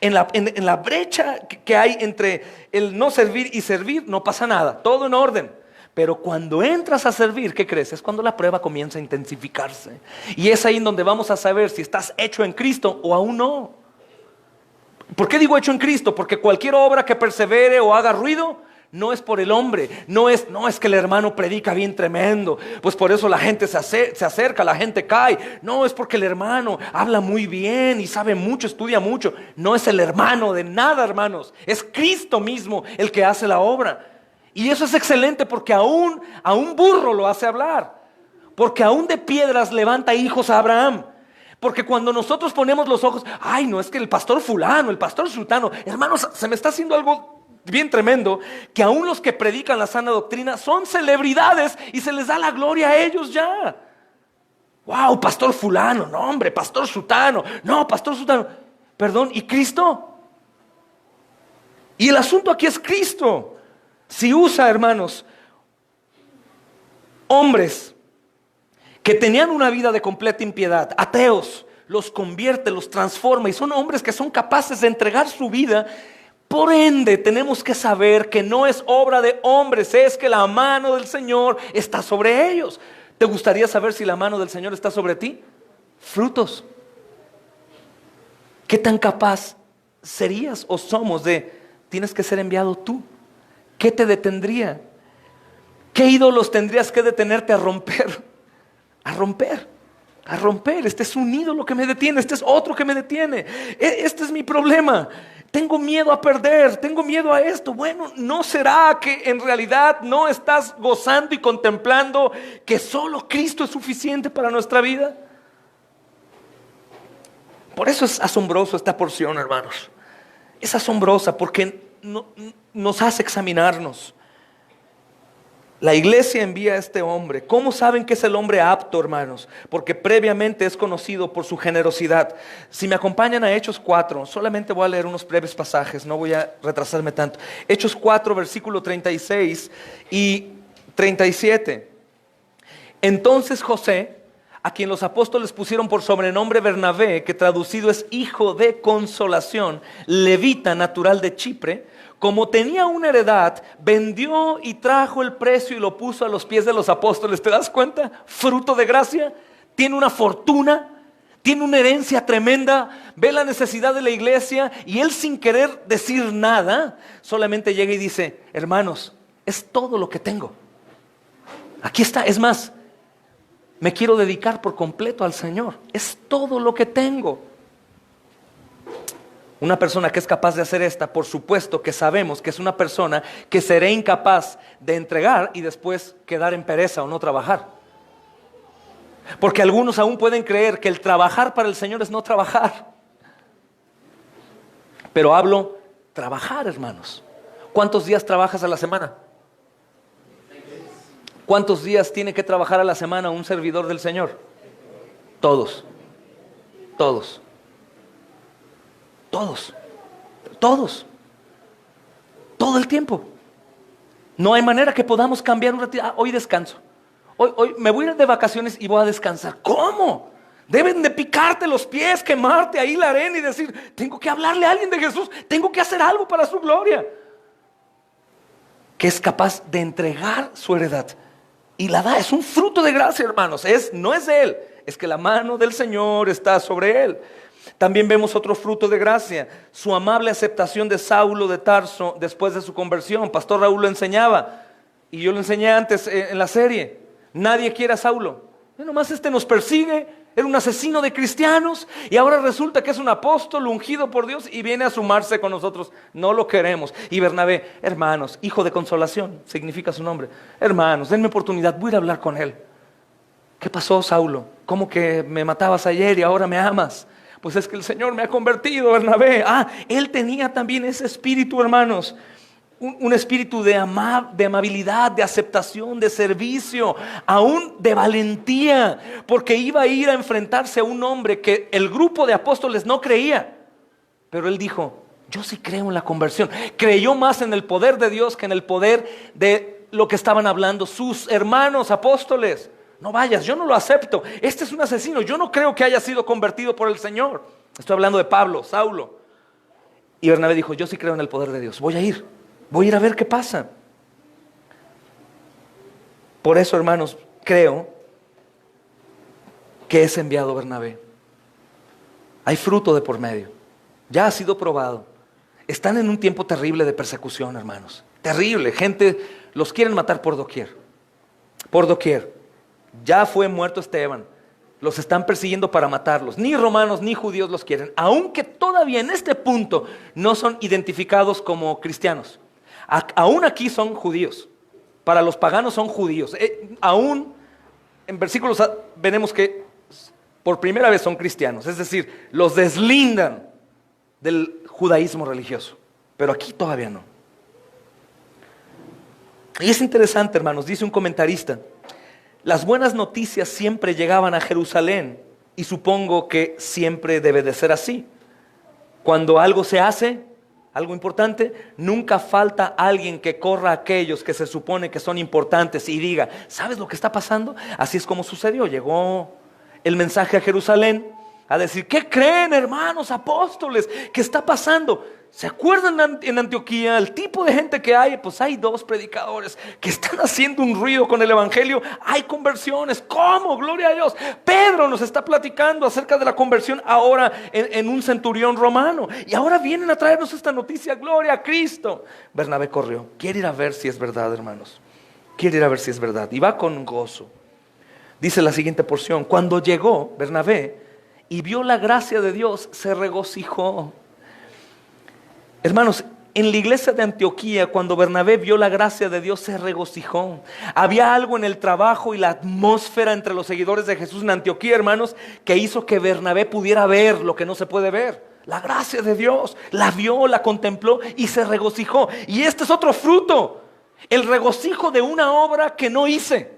en la brecha que hay entre el no servir y servir, no pasa nada, todo en orden. Pero cuando entras a servir, ¿qué crees? Es cuando la prueba comienza a intensificarse. Y es ahí en donde vamos a saber si estás hecho en Cristo o aún no. ¿Por qué digo hecho en Cristo? Porque cualquier obra que persevere o haga ruido no es por el hombre, no es que el hermano predica bien tremendo, pues por eso la gente se acerca, la gente cae. No, es porque el hermano habla muy bien y sabe mucho, estudia mucho. No es el hermano de nada, hermanos, es Cristo mismo el que hace la obra. Y eso es excelente porque aún a un burro lo hace hablar, porque aún de piedras levanta hijos a Abraham. Porque cuando nosotros ponemos los ojos, no es que el pastor fulano, el pastor sultano, hermanos, se me está haciendo algo bien tremendo, que aún los que predican la sana doctrina son celebridades y se les da la gloria a ellos ya. Wow, pastor fulano, no hombre, pastor sultano, no, pastor sultano. Perdón, ¿y Cristo? Y el asunto aquí es Cristo. Si usa, hermanos, hombres que tenían una vida de completa impiedad, ateos, los convierte, los transforma y son hombres que son capaces de entregar su vida. Por ende, tenemos que saber que no es obra de hombres, es que la mano del Señor está sobre ellos. ¿Te gustaría saber si la mano del Señor está sobre ti? Frutos. ¿Qué tan capaz serías o somos tienes que ser enviado tú? ¿Qué te detendría? ¿Qué ídolos tendrías que detenerte a romper? A romper. Este es un ídolo que me detiene, este es otro que me detiene. Este es mi problema. Tengo miedo a perder, tengo miedo a esto. Bueno, ¿no será que en realidad no estás gozando y contemplando que solo Cristo es suficiente para nuestra vida? Por eso es asombroso esta porción, hermanos. Es asombrosa porque nos hace examinarnos. La iglesia envía a este hombre. ¿Cómo saben que es el hombre apto, hermanos? Porque previamente es conocido por su generosidad. Si me acompañan a Hechos 4, solamente voy a leer unos breves pasajes, no voy a retrasarme tanto. Hechos 4, versículo 36 y 37. Entonces José, a quien los apóstoles pusieron por sobrenombre Bernabé, que traducido es hijo de consolación, levita natural de Chipre, Como tenía una heredad, vendió y trajo el precio y lo puso a los pies de los apóstoles. ¿Te das cuenta? Fruto de gracia. Tiene una fortuna, tiene una herencia tremenda, ve la necesidad de la iglesia y él, sin querer decir nada, solamente llega y dice: hermanos, es todo lo que tengo. Aquí está. Es más, me quiero dedicar por completo al Señor. Es todo lo que tengo. Una persona que es capaz de hacer esta, por supuesto que sabemos que es una persona que será incapaz de entregar y después quedar en pereza o no trabajar. Porque algunos aún pueden creer que el trabajar para el Señor es no trabajar. Pero hablo trabajar, hermanos. ¿Cuántos días trabajas a la semana? ¿Cuántos días tiene que trabajar a la semana un servidor del Señor? Todos. Todos. Todos. Todos. Todo el tiempo. No hay manera que podamos cambiar un ratito. Hoy descanso. Hoy me voy a ir de vacaciones y voy a descansar. ¿Cómo? Deben de picarte los pies, quemarte ahí la arena y decir: tengo que hablarle a alguien de Jesús, tengo que hacer algo para su gloria. Que es capaz de entregar su heredad y la da. Es un fruto de gracia, hermanos. No es de él, es que la mano del Señor está sobre él. También vemos otro fruto de gracia: su amable aceptación de Saulo de Tarso después de su conversión. Pastor Raúl lo enseñaba y yo lo enseñé antes en la serie. Nadie quiere a Saulo. Nomás nos persigue. Era un asesino de cristianos y ahora resulta que es un apóstol ungido por Dios y viene a sumarse con nosotros. No lo queremos. Y Bernabé: hermanos, hijo de consolación, significa su nombre. Hermanos, denme oportunidad, voy a ir a hablar con él. ¿Qué pasó, Saulo? ¿Cómo que me matabas ayer y ahora me amas? Pues es que el Señor me ha convertido, Bernabé. Él tenía también ese espíritu, hermanos. Un espíritu de amabilidad, de aceptación, de servicio, aún de valentía, porque iba a ir a enfrentarse a un hombre que el grupo de apóstoles no creía. Pero él dijo: yo sí creo en la conversión. Creyó más en el poder de Dios que en el poder de lo que estaban hablando sus hermanos apóstoles. No vayas, yo no lo acepto. Este es un asesino, yo no creo que haya sido convertido por el Señor. Estoy hablando de Pablo, Saulo. Y Bernabé dijo: yo sí creo en el poder de Dios, voy a ir a ver qué pasa. Por eso, hermanos, creo que es enviado Bernabé. Hay fruto de por medio. Ya ha sido probado. Están en un tiempo terrible de persecución, hermanos. Terrible. Gente los quieren matar por doquier. Por doquier. Ya fue muerto Esteban. Los están persiguiendo para matarlos. Ni romanos ni judíos los quieren. Aunque todavía en este punto no son identificados como cristianos. Aún aquí son judíos. Para los paganos son judíos. Aún en versículos veremos que por primera vez son cristianos. Es decir, los deslindan del judaísmo religioso. Pero aquí todavía no. Y es interesante, hermanos, dice un comentarista: las buenas noticias siempre llegaban a Jerusalén, y supongo que siempre debe de ser así. Cuando algo se hace, algo importante, nunca falta alguien que corra a aquellos que se supone que son importantes y diga: ¿sabes lo que está pasando? Así es como sucedió. Llegó el mensaje a Jerusalén a decir: ¿qué creen, hermanos apóstoles? ¿Qué está pasando? ¿Se acuerdan en Antioquía el tipo de gente que hay? Pues hay 2 predicadores que están haciendo un ruido con el evangelio. Hay conversiones. ¿Cómo? Gloria a Dios. Pedro nos está platicando acerca de la conversión ahora en un centurión romano. Y ahora vienen a traernos esta noticia. Gloria a Cristo. Bernabé corrió. Quiere ir a ver si es verdad, hermanos. Quiere ir a ver si es verdad. Y va con gozo. Dice la siguiente porción: cuando llegó Bernabé y vio la gracia de Dios, se regocijó. Hermanos, en la iglesia de Antioquía, cuando Bernabé vio la gracia de Dios, se regocijó. Había algo en el trabajo y la atmósfera entre los seguidores de Jesús en Antioquía, hermanos, que hizo que Bernabé pudiera ver lo que no se puede ver. La gracia de Dios. La vio, la contempló y se regocijó. Y este es otro fruto: el regocijo de una obra que no hice.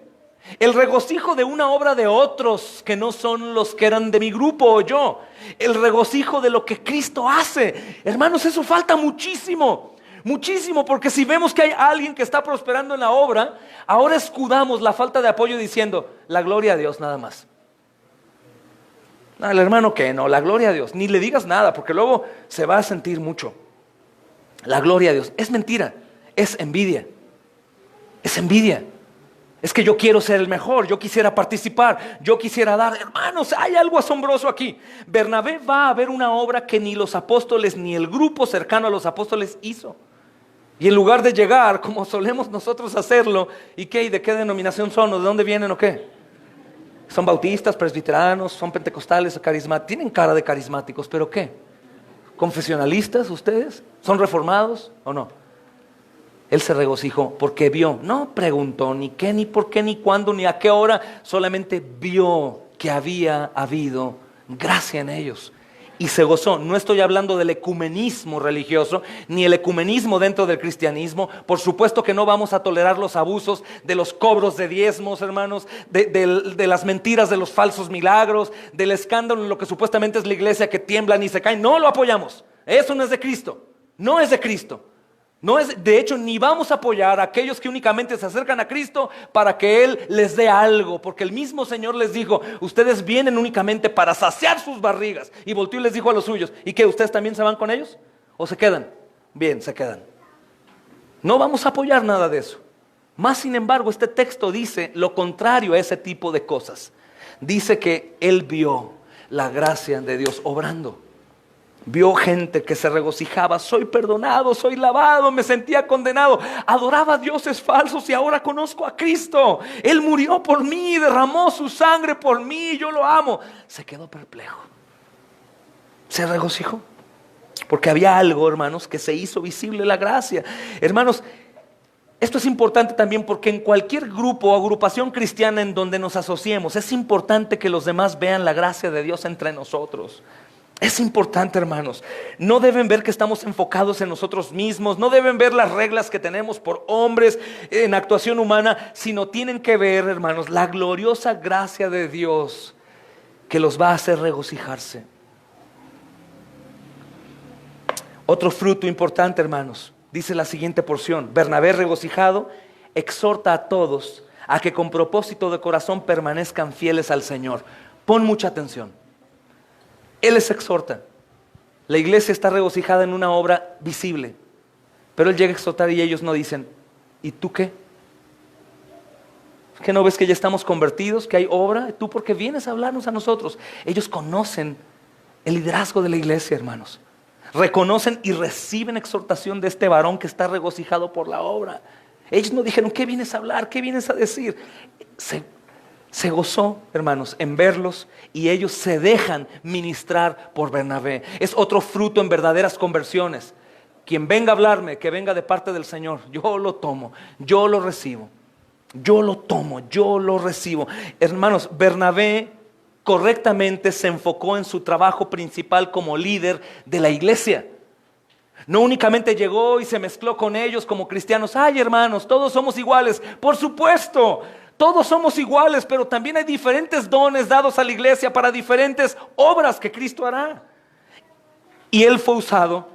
El regocijo de una obra de otros que no son los que eran de mi grupo o yo. El regocijo de lo que Cristo hace. Hermanos, eso falta muchísimo. Muchísimo, porque si vemos que hay alguien que está prosperando en la obra, ahora escudamos la falta de apoyo diciendo: la gloria a Dios nada más. No, el hermano que no, la gloria a Dios. Ni le digas nada, porque luego se va a sentir mucho. la gloria a Dios. Es mentira, es envidia. Es envidia. Es que yo quiero ser el mejor, yo quisiera participar, yo quisiera dar. Hermanos, hay algo asombroso aquí. Bernabé va a ver una obra que ni los apóstoles ni el grupo cercano a los apóstoles hizo. Y en lugar de llegar, como solemos nosotros hacerlo, ¿y qué? ¿Y de qué denominación son? ¿O de dónde vienen o qué? ¿Son bautistas, presbiteranos, son pentecostales o carismáticos? Tienen cara de carismáticos, ¿pero qué? ¿Confesionalistas ustedes? ¿Son reformados o no? Él se regocijó porque vio, no preguntó ni qué, ni por qué, ni cuándo, ni a qué hora, solamente vio que había habido gracia en ellos y se gozó. No estoy hablando del ecumenismo religioso, ni el ecumenismo dentro del cristianismo. Por supuesto que no vamos a tolerar los abusos de los cobros de diezmos, hermanos, de las mentiras, de los falsos milagros, del escándalo en lo que supuestamente es la iglesia que tiemblan y se caen. No lo apoyamos. Eso no es de Cristo. No es de Cristo. No es, de hecho, ni vamos a apoyar a aquellos que únicamente se acercan a Cristo para que Él les dé algo, porque el mismo Señor les dijo, ustedes vienen únicamente para saciar sus barrigas, y volteó y les dijo a los suyos, ¿y qué? ¿Ustedes también se van con ellos? ¿O se quedan? Bien, se quedan. No vamos a apoyar nada de eso. Más sin embargo, este texto dice lo contrario a ese tipo de cosas. Dice que Él vio la gracia de Dios obrando. Vio gente que se regocijaba, soy perdonado, soy lavado, me sentía condenado, adoraba a dioses falsos y ahora conozco a Cristo. Él murió por mí, derramó su sangre por mí, yo lo amo. Se quedó perplejo, se regocijó, porque había algo, hermanos, que se hizo visible la gracia. Hermanos, esto es importante también porque en cualquier grupo o agrupación cristiana en donde nos asociemos, es importante que los demás vean la gracia de Dios entre nosotros. Es importante, hermanos. No deben ver que estamos enfocados en nosotros mismos, no deben ver las reglas que tenemos por hombres en actuación humana, sino tienen que ver, hermanos, la gloriosa gracia de Dios que los va a hacer regocijarse. Otro fruto importante, hermanos, dice la siguiente porción: Bernabé, regocijado, exhorta a todos a que con propósito de corazón permanezcan fieles al Señor. Pon mucha atención. Él les exhorta. La iglesia está regocijada en una obra visible, pero Él llega a exhortar y ellos no dicen, ¿y tú qué? ¿Que no ves que ya estamos convertidos, que hay obra? ¿Tú por qué vienes a hablarnos a nosotros? Ellos conocen el liderazgo de la iglesia, hermanos. Reconocen y reciben exhortación de este varón que está regocijado por la obra. Ellos no dijeron, ¿qué vienes a hablar? ¿Qué vienes a decir? Se gozó, hermanos, en verlos, y ellos se dejan ministrar por Bernabé. Es otro fruto en verdaderas conversiones. Quien venga a hablarme, que venga de parte del Señor, yo lo tomo, yo lo recibo. Yo lo tomo, yo lo recibo. Hermanos, Bernabé correctamente se enfocó en su trabajo principal como líder de la iglesia. No únicamente llegó y se mezcló con ellos como cristianos. Ay, hermanos, todos somos iguales. Por supuesto, todos somos iguales, pero también hay diferentes dones dados a la iglesia para diferentes obras que Cristo hará. Y él fue usado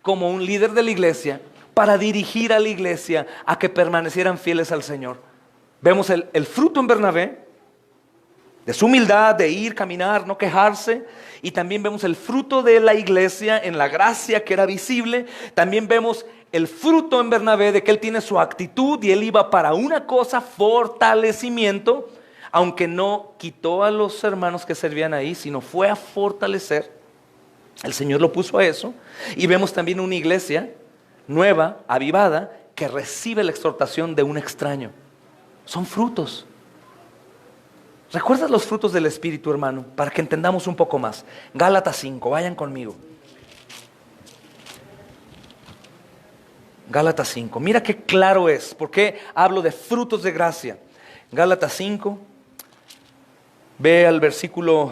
como un líder de la iglesia para dirigir a la iglesia a que permanecieran fieles al Señor. Vemos el fruto en Bernabé, de su humildad, de ir, caminar, no quejarse. Y también vemos el fruto de la iglesia en la gracia que era visible. También vemos el fruto en Bernabé de que él tiene su actitud y él iba para una cosa, fortalecimiento, aunque no quitó a los hermanos que servían ahí, sino fue a fortalecer. El Señor lo puso a eso. Y vemos también una iglesia nueva, avivada, que recibe la exhortación de un extraño. Son frutos. ¿Recuerdas los frutos del Espíritu, hermano? Para que entendamos un poco más. Gálatas 5, vayan conmigo. Gálatas 5, mira qué claro es. ¿Por qué hablo de frutos de gracia? Gálatas 5, ve al versículo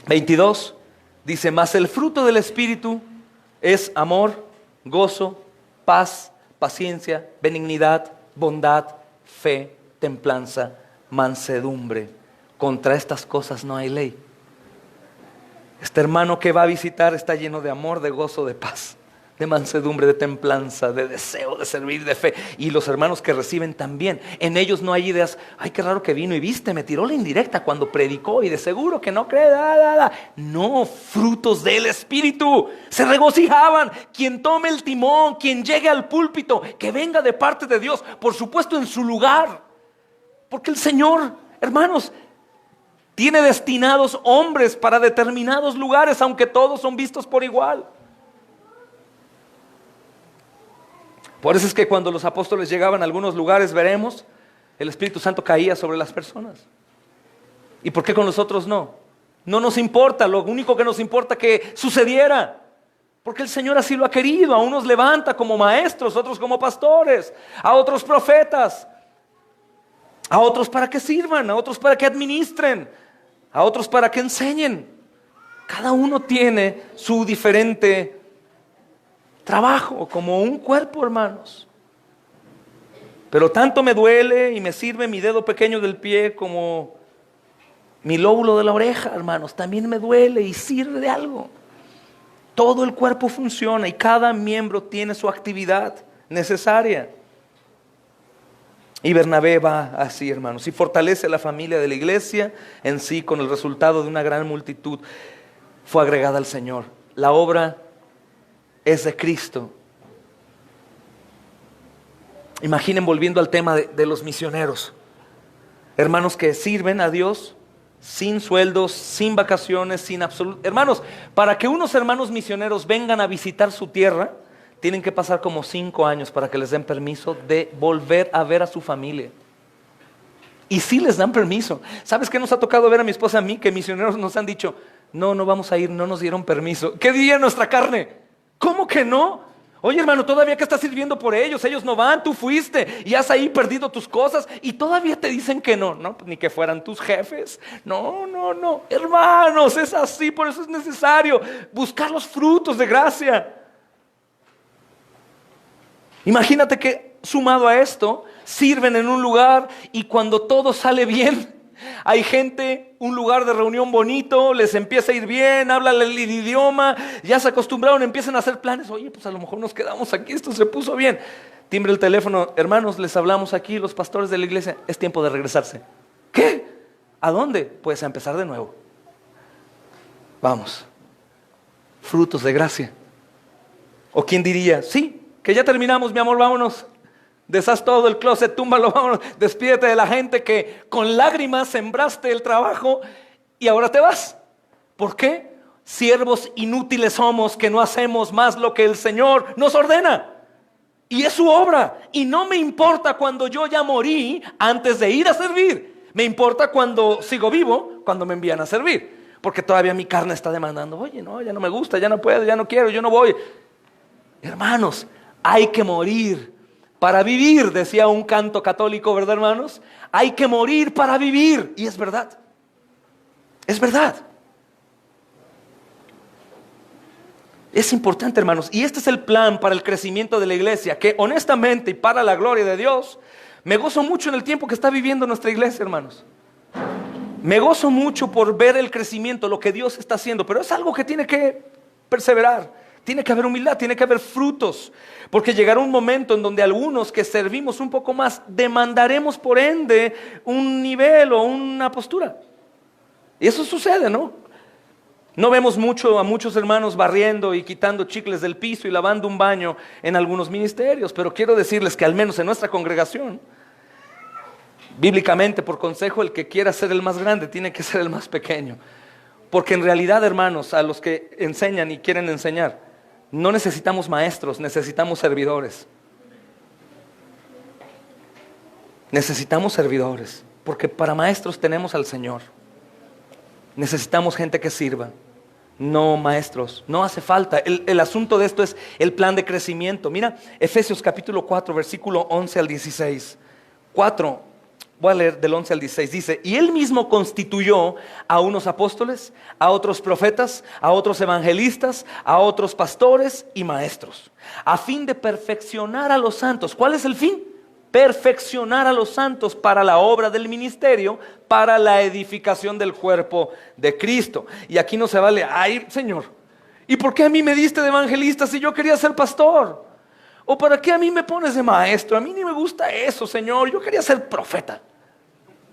22. Dice, mas el fruto del Espíritu es amor, gozo, paz, paciencia, benignidad, bondad, fe, templanza, mansedumbre. Contra estas cosas no hay ley. Este hermano que va a visitar está lleno de amor, de gozo, de paz. de mansedumbre, de templanza, de deseo de servir, de fe. Y los hermanos que reciben también. En ellos no hay ideas, ay, qué raro que vino y viste, me tiró la indirecta cuando predicó y de seguro que no cree. No, frutos del Espíritu. Se regocijaban. Quien tome el timón, quien llegue al púlpito, que venga de parte de Dios, por supuesto en su lugar. Porque el Señor, hermanos, tiene destinados hombres para determinados lugares, aunque todos son vistos por igual. Por eso es que cuando los apóstoles llegaban a algunos lugares, veremos, el Espíritu Santo caía sobre las personas. ¿Y por qué con nosotros no? No nos importa, lo único que nos importa que sucediera. Porque el Señor así lo ha querido. A unos levanta como maestros, otros como pastores, a otros profetas, a otros para que sirvan, a otros para que administren, a otros para que enseñen. Cada uno tiene su diferente trabajo, como un cuerpo, hermanos. Pero tanto me duele y me sirve mi dedo pequeño del pie como mi lóbulo de la oreja, hermanos. También me duele y sirve de algo. Todo el cuerpo funciona y cada miembro tiene su actividad necesaria. Y Bernabé va así, hermanos, y fortalece la familia de la iglesia en sí con el resultado de una gran multitud. Fue agregada al Señor. La obra es de Cristo. Imaginen, volviendo al tema de los misioneros, hermanos que sirven a Dios sin sueldos, sin vacaciones, sin absoluto. Hermanos, para que unos hermanos misioneros vengan a visitar su tierra, tienen que pasar como 5 años para que les den permiso de volver a ver a su familia. Y sí les dan permiso. ¿Sabes qué nos ha tocado ver a mi esposa y a mí? Que misioneros nos han dicho, no vamos a ir, no nos dieron permiso. ¿Qué diría nuestra carne? ¿Cómo que no? Oye, hermano, todavía que estás sirviendo por ellos, ellos no van, tú fuiste y has ahí perdido tus cosas y todavía te dicen que no. No, ni que fueran tus jefes. No. Hermanos, es así, por eso es necesario buscar los frutos de gracia. Imagínate que sumado a esto, sirven en un lugar y cuando todo sale bien, hay gente, un lugar de reunión bonito, les empieza a ir bien, hablan el idioma, ya se acostumbraron, empiezan a hacer planes. Oye, pues a lo mejor nos quedamos aquí, esto se puso bien. Timbre el teléfono, hermanos, les hablamos aquí, los pastores de la iglesia, es tiempo de regresarse. ¿Qué? ¿A dónde? Pues a empezar de nuevo. Vamos. Frutos de gracia. ¿O quién diría? Sí, que ya terminamos, mi amor, vámonos. Deshaz todo el closet, túmbalo, vámonos. Despídete de la gente que con lágrimas sembraste el trabajo y ahora te vas. ¿Por qué? Siervos inútiles somos que no hacemos más lo que el Señor nos ordena. Y es su obra. Y no me importa cuando yo ya morí antes de ir a servir. Me importa cuando sigo vivo, cuando me envían a servir. Porque todavía mi carne está demandando, oye, no, ya no me gusta, ya no puedo, ya no quiero, yo no voy. Hermanos, hay que morir para vivir, decía un canto católico, ¿verdad, hermanos? Hay que morir para vivir. Y es verdad. Es verdad. Es importante, hermanos. Y este es el plan para el crecimiento de la iglesia, que honestamente y para la gloria de Dios, me gozo mucho en el tiempo que está viviendo nuestra iglesia, hermanos. Me gozo mucho por ver el crecimiento, lo que Dios está haciendo, pero es algo que tiene que perseverar. Tiene que haber humildad, tiene que haber frutos, porque llegará un momento en donde algunos que servimos un poco más demandaremos por ende un nivel o una postura. Y eso sucede, ¿no? No vemos mucho a muchos hermanos barriendo y quitando chicles del piso y lavando un baño en algunos ministerios, pero quiero decirles que al menos en nuestra congregación, bíblicamente por consejo, el que quiera ser el más grande tiene que ser el más pequeño. Porque en realidad, hermanos, a los que enseñan y quieren enseñar, no necesitamos maestros, necesitamos servidores. Necesitamos servidores, porque para maestros tenemos al Señor. Necesitamos gente que sirva, no maestros. No hace falta. El asunto de esto es el plan de crecimiento. Mira, Efesios capítulo 4, versículo 11 al 16. 4. Voy a leer del 11 al 16, dice, y él mismo constituyó a unos apóstoles, a otros profetas, a otros evangelistas, a otros pastores y maestros, a fin de perfeccionar a los santos. ¿Cuál es el fin? Perfeccionar a los santos para la obra del ministerio, para la edificación del cuerpo de Cristo. Y aquí no se vale, ay Señor, ¿Y por qué a mí me diste de evangelista si yo quería ser pastor? ¿O para qué a mí me pones de maestro? A mí ni me gusta eso, Señor. Yo quería ser profeta.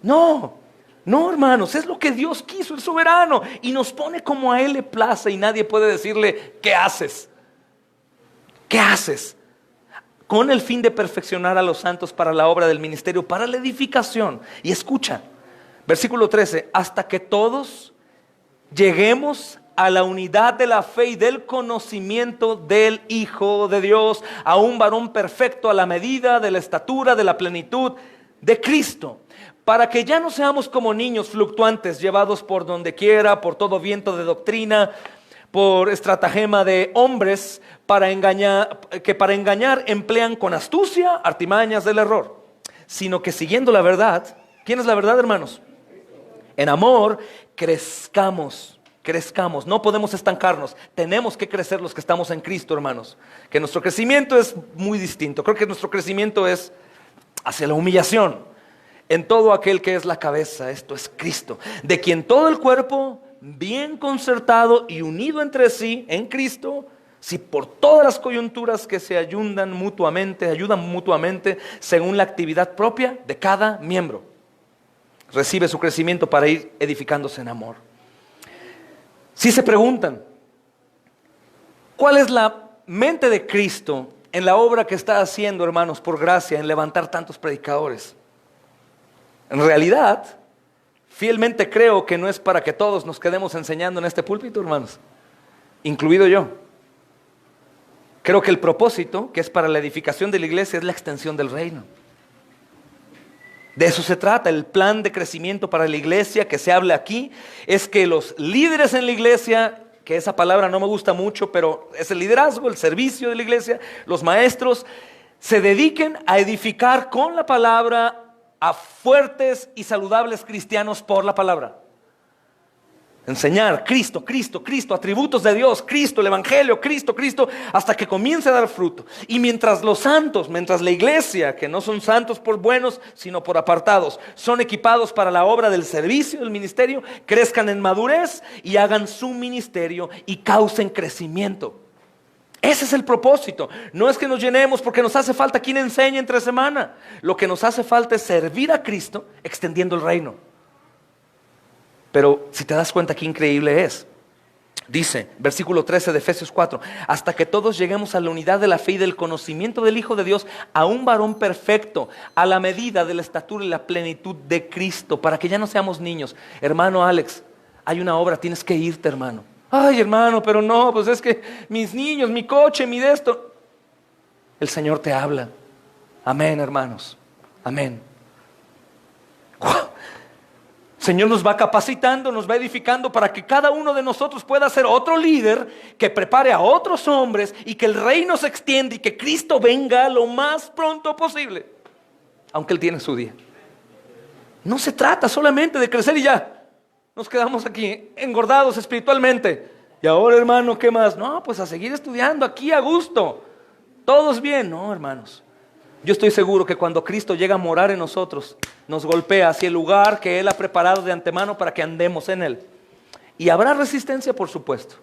No, no, hermanos, es lo que Dios quiso, el soberano. Y nos pone como a Él le place y nadie puede decirle, ¿qué haces? ¿Qué haces? Con el fin de perfeccionar a los santos para la obra del ministerio, para la edificación. Y escucha, versículo 13, hasta que todos lleguemos a la unidad de la fe y del conocimiento del Hijo de Dios, a un varón perfecto a la medida de la estatura de la plenitud de Cristo, para que ya no seamos como niños fluctuantes, llevados por donde quiera, por todo viento de doctrina, por estratagema de hombres que para engañar emplean con astucia artimañas del error, sino que siguiendo la verdad. ¿Quién es la verdad, hermanos? En amor crezcamos. No podemos estancarnos, tenemos que crecer los que estamos en Cristo, hermanos. Que nuestro crecimiento es muy distinto. Creo que nuestro crecimiento es hacia la humillación en todo aquel que es la cabeza, esto es Cristo, de quien todo el cuerpo, bien concertado y unido entre sí en Cristo, si por todas las coyunturas que se ayudan mutuamente según la actividad propia de cada miembro, recibe su crecimiento para ir edificándose en amor. Si se preguntan, ¿cuál es la mente de Cristo en la obra que está haciendo, hermanos, por gracia, en levantar tantos predicadores? En realidad, fielmente creo que no es para que todos nos quedemos enseñando en este púlpito, hermanos, incluido yo. Creo que el propósito, que es para la edificación de la iglesia, es la extensión del reino. De eso se trata. El plan de crecimiento para la iglesia que se habla aquí es que los líderes en la iglesia, que esa palabra no me gusta mucho, pero es el liderazgo, el servicio de la iglesia, los maestros, se dediquen a edificar con la palabra a fuertes y saludables cristianos por la palabra. Enseñar Cristo, atributos de Dios, Cristo, el Evangelio, Cristo, hasta que comience a dar fruto. Y mientras los santos, mientras la iglesia, que no son santos por buenos, sino por apartados, son equipados para la obra del servicio, del ministerio, crezcan en madurez y hagan su ministerio y causen crecimiento. Ese es el propósito. No es que nos llenemos porque nos hace falta quien enseñe entre semana. Lo que nos hace falta es servir a Cristo extendiendo el reino. Pero si te das cuenta qué increíble es, dice, versículo 13 de Efesios 4, hasta que todos lleguemos a la unidad de la fe y del conocimiento del Hijo de Dios, a un varón perfecto, a la medida de la estatura y la plenitud de Cristo, para que ya no seamos niños. Hermano Alex, hay una obra, tienes que irte, hermano. Ay, hermano, pero no, pues es que mis niños, mi coche, mi de esto. El Señor te habla. Amén, hermanos. Amén. ¡Wow! Señor nos va capacitando, nos va edificando para que cada uno de nosotros pueda ser otro líder que prepare a otros hombres y que el reino se extienda y que Cristo venga lo más pronto posible, aunque Él tiene su día. No se trata solamente de crecer y ya nos quedamos aquí engordados espiritualmente. Y ahora, hermano, ¿qué más? No, pues a seguir estudiando aquí a gusto. Todos bien. No, hermanos. Yo estoy seguro que cuando Cristo llega a morar en nosotros, nos golpea hacia el lugar que Él ha preparado de antemano para que andemos en Él. Y habrá resistencia, por supuesto,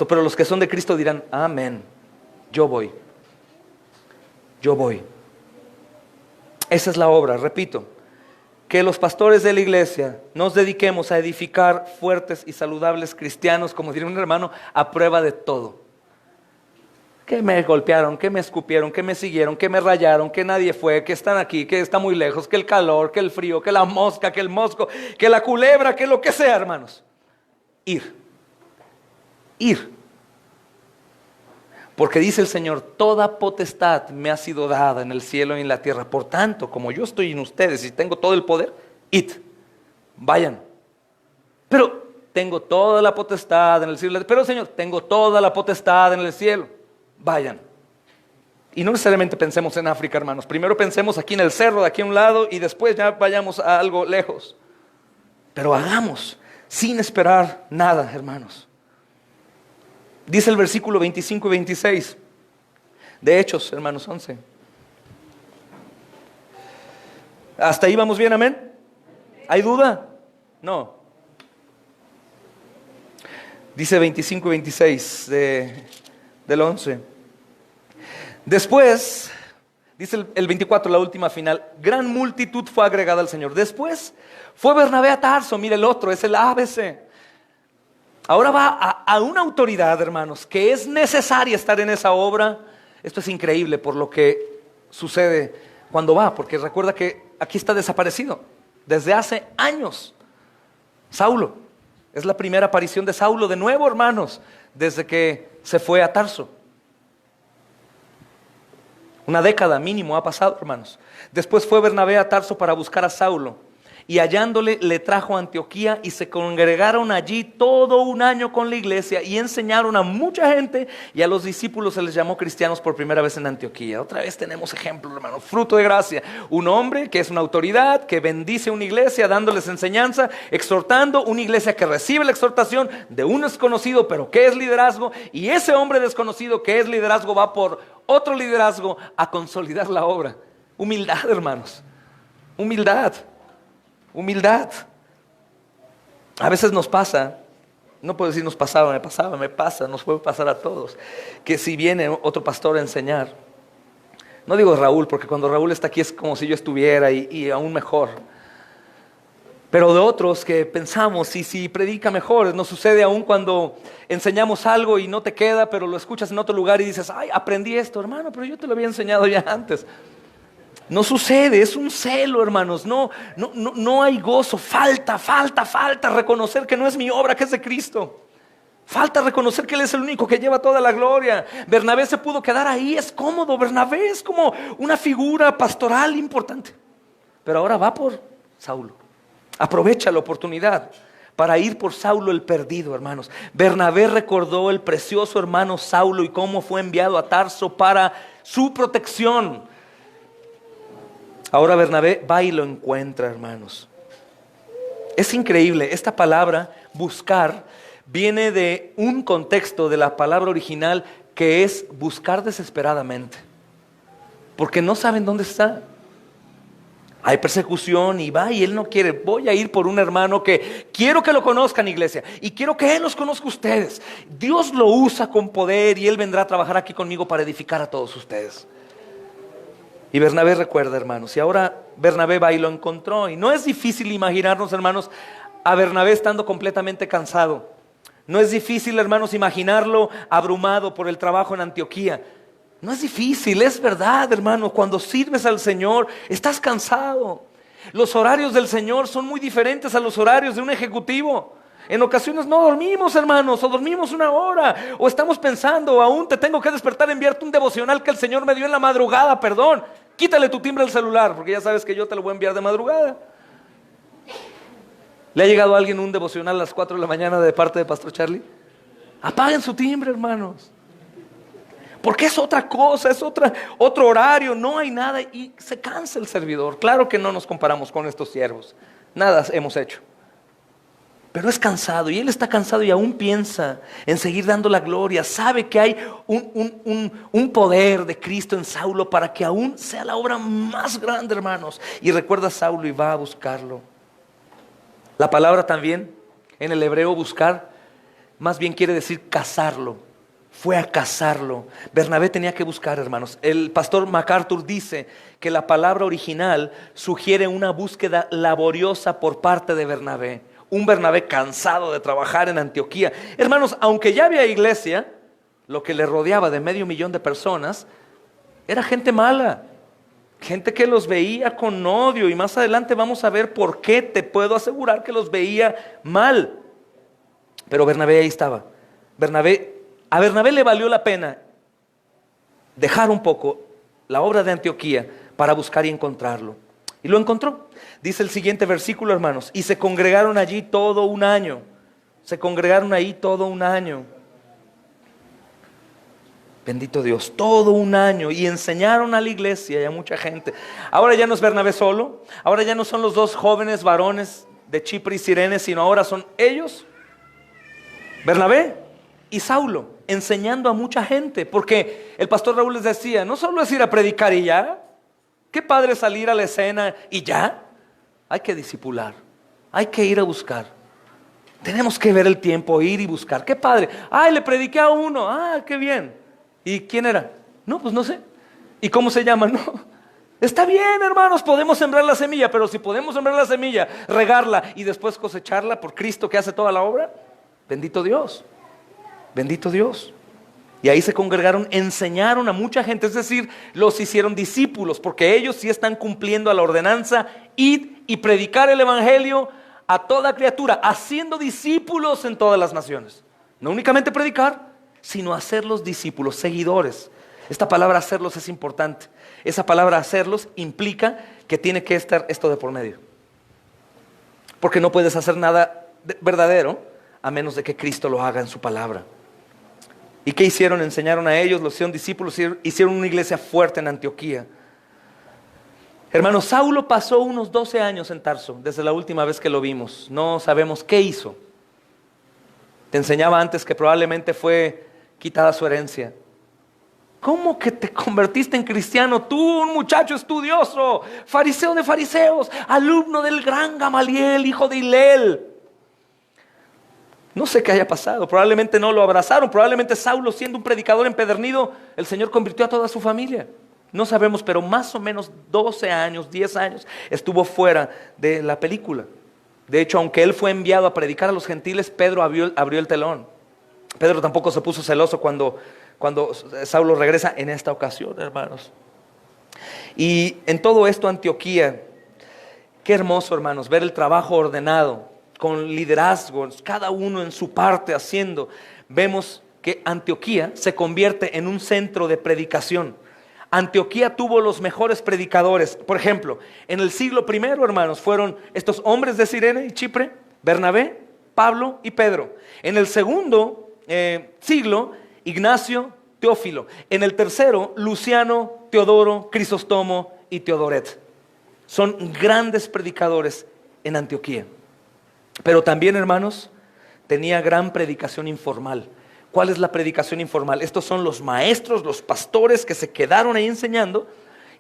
pero los que son de Cristo dirán, amén, yo voy. Esa es la obra, repito, que los pastores de la iglesia nos dediquemos a edificar fuertes y saludables cristianos, como diría un hermano, a prueba de todo. Que me golpearon, que me escupieron, que me siguieron, que me rayaron, que nadie fue, que están aquí, que está muy lejos, que el calor, que el frío, que la mosca, que el mosco, que la culebra, que lo que sea, hermanos. Ir. Porque dice el Señor, toda potestad me ha sido dada en el cielo y en la tierra. Por tanto, como yo estoy en ustedes y tengo todo el poder, id, vayan. Pero tengo toda la potestad en el cielo. Pero Señor, tengo toda la potestad en el cielo. Vayan. Y no necesariamente pensemos en África, hermanos. Primero pensemos aquí en el cerro de aquí a un lado y después ya vayamos a algo lejos. Pero hagamos sin esperar nada, hermanos. Dice el versículo 25 y 26 de Hechos, hermanos, 11. ¿Hasta ahí vamos bien, amén? ¿Hay duda? No. Dice 25 y 26 del 11. Después, dice el 24, la última final, gran multitud fue agregada al Señor. Después fue Bernabé a Tarso, mire el otro, es el ABC. Ahora va a una autoridad, hermanos, que es necesaria estar en esa obra. Esto es increíble por lo que sucede cuando va, porque recuerda que aquí está desaparecido desde hace años. Saulo, es la primera aparición de Saulo de nuevo, hermanos, desde que se fue a Tarso. Una década mínimo ha pasado, hermanos. Después fue Bernabé a Tarso para buscar a Saulo, y hallándole le trajo a Antioquía, y se congregaron allí todo un año con la iglesia y enseñaron a mucha gente, y a los discípulos se les llamó cristianos por primera vez en Antioquía. Otra vez tenemos ejemplos, hermanos, fruto de gracia. Un hombre que es una autoridad, que bendice una iglesia dándoles enseñanza, exhortando, una iglesia que recibe la exhortación de un desconocido, pero que es liderazgo, y ese hombre desconocido que es liderazgo va por otro liderazgo a consolidar la obra. Humildad, hermanos, humildad. Humildad. A veces nos pasa, no puedo decir nos pasaba, me pasa, nos puede pasar a todos, que si viene otro pastor a enseñar, no digo Raúl, porque cuando Raúl está aquí es como si yo estuviera y aún mejor, pero de otros que pensamos, y si predica mejor, nos sucede aún cuando enseñamos algo y no te queda, pero lo escuchas en otro lugar y dices, ay, aprendí esto, hermano, pero yo te lo había enseñado ya antes. No sucede, es un celo, hermanos, no hay gozo, falta reconocer que no es mi obra, que es de Cristo. Falta reconocer que Él es el único que lleva toda la gloria. Bernabé se pudo quedar ahí, es cómodo, Bernabé es como una figura pastoral importante. Pero ahora va por Saulo, aprovecha la oportunidad para ir por Saulo el perdido, hermanos. Bernabé recordó el precioso hermano Saulo y cómo fue enviado a Tarso para su protección. Ahora Bernabé va y lo encuentra, hermanos. Es increíble, esta palabra, buscar, viene de un contexto de la palabra original que es buscar desesperadamente. Porque no saben dónde está. Hay persecución y va y él no quiere. Voy a ir por un hermano que quiero que lo conozcan, iglesia, y quiero que Él los conozca a ustedes. Dios lo usa con poder y Él vendrá a trabajar aquí conmigo para edificar a todos ustedes. Y Bernabé recuerda, hermanos, y ahora Bernabé va y lo encontró. Y no es difícil imaginarnos, hermanos, a Bernabé estando completamente cansado. No es difícil, hermanos, imaginarlo abrumado por el trabajo en Antioquía. No es difícil, es verdad, hermano. Cuando sirves al Señor, estás cansado. Los horarios del Señor son muy diferentes a los horarios de un ejecutivo. En ocasiones no dormimos, hermanos, o dormimos una hora, o estamos pensando, aún te tengo que despertar, enviarte un devocional que el Señor me dio en la madrugada, perdón. Quítale tu timbre al celular, porque ya sabes que yo te lo voy a enviar de madrugada. ¿Le ha llegado a alguien un devocional a las 4 de la mañana de parte de Pastor Charlie? Apaguen su timbre, hermanos. Porque es otra cosa, es otro horario, no hay nada y se cansa el servidor. Claro que no nos comparamos con estos siervos, nada hemos hecho. Pero es cansado y él está cansado y aún piensa en seguir dando la gloria. Sabe que hay un poder de Cristo en Saulo para que aún sea la obra más grande, hermanos. Y recuerda a Saulo y va a buscarlo. La palabra también en el hebreo buscar más bien quiere decir cazarlo. Fue a cazarlo. Bernabé tenía que buscar, hermanos. El pastor MacArthur dice que la palabra original sugiere una búsqueda laboriosa por parte de Bernabé. Un Bernabé cansado de trabajar en Antioquía. Hermanos, aunque ya había iglesia, lo que le rodeaba de 500,000 de personas era gente mala, gente que los veía con odio, y más adelante vamos a ver por qué te puedo asegurar que los veía mal. Pero Bernabé ahí estaba. A Bernabé le valió la pena dejar un poco la obra de Antioquía para buscar y encontrarlo. Y lo encontró. Dice el siguiente versículo, hermanos, y se congregaron allí todo un año. Se congregaron ahí todo un año. Bendito Dios, todo un año. Y enseñaron a la iglesia y a mucha gente. Ahora ya no es Bernabé solo. Ahora ya no son los dos jóvenes varones de Chipre y Cirene, sino ahora son ellos, Bernabé y Saulo, enseñando a mucha gente. Porque el pastor Raúl les decía, no solo es ir a predicar y ya. Qué padre salir a la escena y ya. Hay que discipular, hay que ir a buscar. Tenemos que ver el tiempo, ir y buscar. ¡Qué padre! ¡Ay, le prediqué a uno! ¡Ah, qué bien! ¿Y quién era? No, pues no sé. ¿Y cómo se llama? No. Está bien, hermanos, podemos sembrar la semilla, pero si podemos sembrar la semilla, regarla y después cosecharla por Cristo que hace toda la obra, bendito Dios. Bendito Dios. Y ahí se congregaron, enseñaron a mucha gente, es decir, los hicieron discípulos, porque ellos sí están cumpliendo a la ordenanza, id y predicar el evangelio a toda criatura, haciendo discípulos en todas las naciones. No únicamente predicar, sino hacerlos discípulos, seguidores. Esta palabra hacerlos es importante. Esa palabra hacerlos implica que tiene que estar esto de por medio. Porque no puedes hacer nada verdadero a menos de que Cristo lo haga en su palabra. ¿Y qué hicieron? Enseñaron a ellos, los hicieron discípulos, hicieron una iglesia fuerte en Antioquía. Hermanos, Saulo pasó unos 12 años en Tarso, desde la última vez que lo vimos. No sabemos qué hizo. Te enseñaba antes que probablemente fue quitada su herencia. ¿Cómo que te convertiste en cristiano? Tú, un muchacho estudioso, fariseo de fariseos, alumno del gran Gamaliel, hijo de Hilel. No sé qué haya pasado, probablemente no lo abrazaron, probablemente Saulo, siendo un predicador empedernido, el Señor convirtió a toda su familia. No sabemos, pero más o menos 12 años, 10 años estuvo fuera de la película. De hecho, aunque él fue enviado a predicar a los gentiles, Pedro abrió el telón. Pedro tampoco se puso celoso cuando Saulo regresa en esta ocasión, hermanos. Y en todo esto Antioquía, qué hermoso, hermanos, ver el trabajo ordenado, con liderazgos, cada uno en su parte haciendo. Vemos que Antioquía se convierte en un centro de predicación. Antioquía tuvo los mejores predicadores. Por ejemplo, en el siglo I, hermanos, fueron estos hombres de Cirene y Chipre, Bernabé, Pablo y Pedro. En el segundo siglo, Ignacio, Teófilo. En el tercero, Luciano, Teodoro, Crisóstomo y Teodoret. Son grandes predicadores en Antioquía. Pero también, hermanos, tenía gran predicación informal. ¿Cuál es la predicación informal? Estos son los maestros, los pastores que se quedaron ahí enseñando,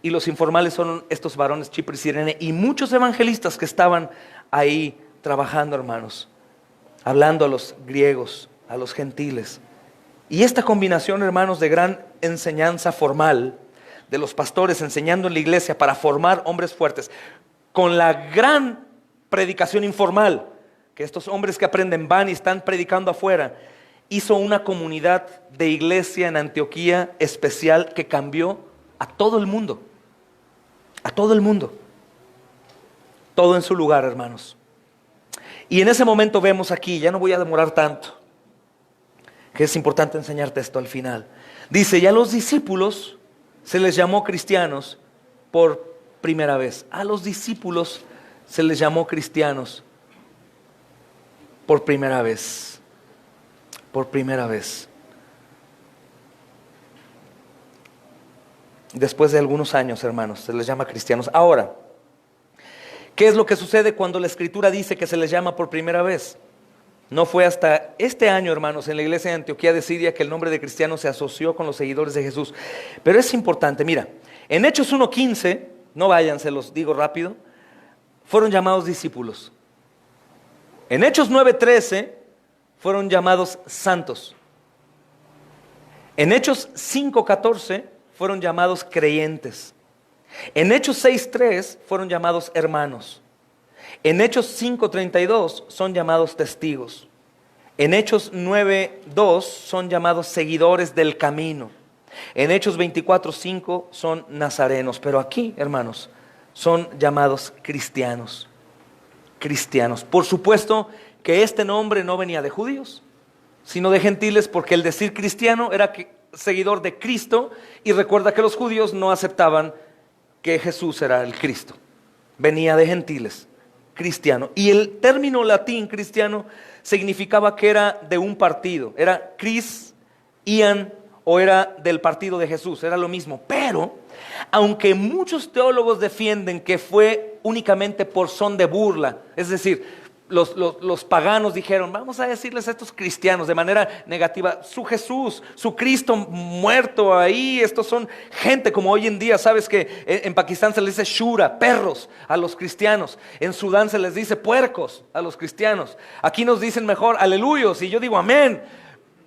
y los informales son estos varones Chipre y Cirene y muchos evangelistas que estaban ahí trabajando, hermanos, hablando a los griegos, a los gentiles. Y esta combinación, hermanos, de gran enseñanza formal, de los pastores enseñando en la iglesia para formar hombres fuertes, con la gran predicación informal, que estos hombres que aprenden van y están predicando afuera, hizo una comunidad de iglesia en Antioquía especial que cambió a todo el mundo. A todo el mundo. Todo en su lugar, hermanos. Y en ese momento vemos aquí, ya no voy a demorar tanto, que es importante enseñarte esto al final. Dice, y a los discípulos se les llamó cristianos por primera vez. A los discípulos se les llamó cristianos por primera vez. Por primera vez. Después de algunos años, hermanos, se les llama cristianos. Ahora, ¿qué es lo que sucede cuando la Escritura dice que se les llama por primera vez? No fue hasta este año, hermanos, en la iglesia de Antioquía de Siria que el nombre de cristiano se asoció con los seguidores de Jesús. Pero es importante, mira, en Hechos 1:15, no vayan, se los digo rápido, fueron llamados discípulos. En Hechos 9:13 fueron llamados santos. En Hechos 5:14 fueron llamados creyentes. En Hechos 6:3 fueron llamados hermanos. En Hechos 5:32 son llamados testigos. En Hechos 9:2 son llamados seguidores del camino. En Hechos 24:5 son nazarenos. Pero aquí, hermanos, son llamados cristianos. Cristianos. Por supuesto que este nombre no venía de judíos, sino de gentiles, porque el decir cristiano era seguidor de Cristo, y recuerda que los judíos no aceptaban que Jesús era el Cristo. Venía de gentiles, cristiano. Y el término latín cristiano significaba que era de un partido, era Cris, Ian, o era del partido de Jesús, era lo mismo. Pero, aunque muchos teólogos defienden que fue únicamente por son de burla, es decir, los paganos dijeron, vamos a decirles a estos cristianos de manera negativa, su Jesús, su Cristo muerto ahí, estos son gente como hoy en día, sabes que en Pakistán se les dice shura, perros a los cristianos, en Sudán se les dice puercos a los cristianos, aquí nos dicen mejor aleluyos y yo digo amén,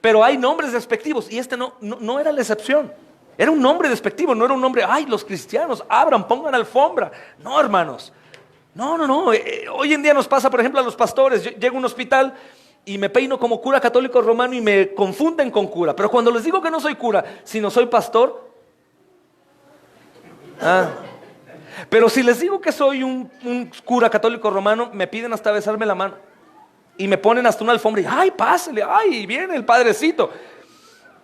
pero hay nombres despectivos y este no era la excepción. Era un nombre despectivo, no era un nombre, ay, los cristianos, abran, pongan alfombra. No, hermanos. No. Hoy en día nos pasa, por ejemplo, a los pastores. Yo llego a un hospital y me peino como cura católico romano y me confunden con cura. Pero cuando les digo que no soy cura, sino soy pastor. Pero si les digo que soy un cura católico romano, me piden hasta besarme la mano. Y me ponen hasta una alfombra y, ay, pásele, ay, viene el padrecito.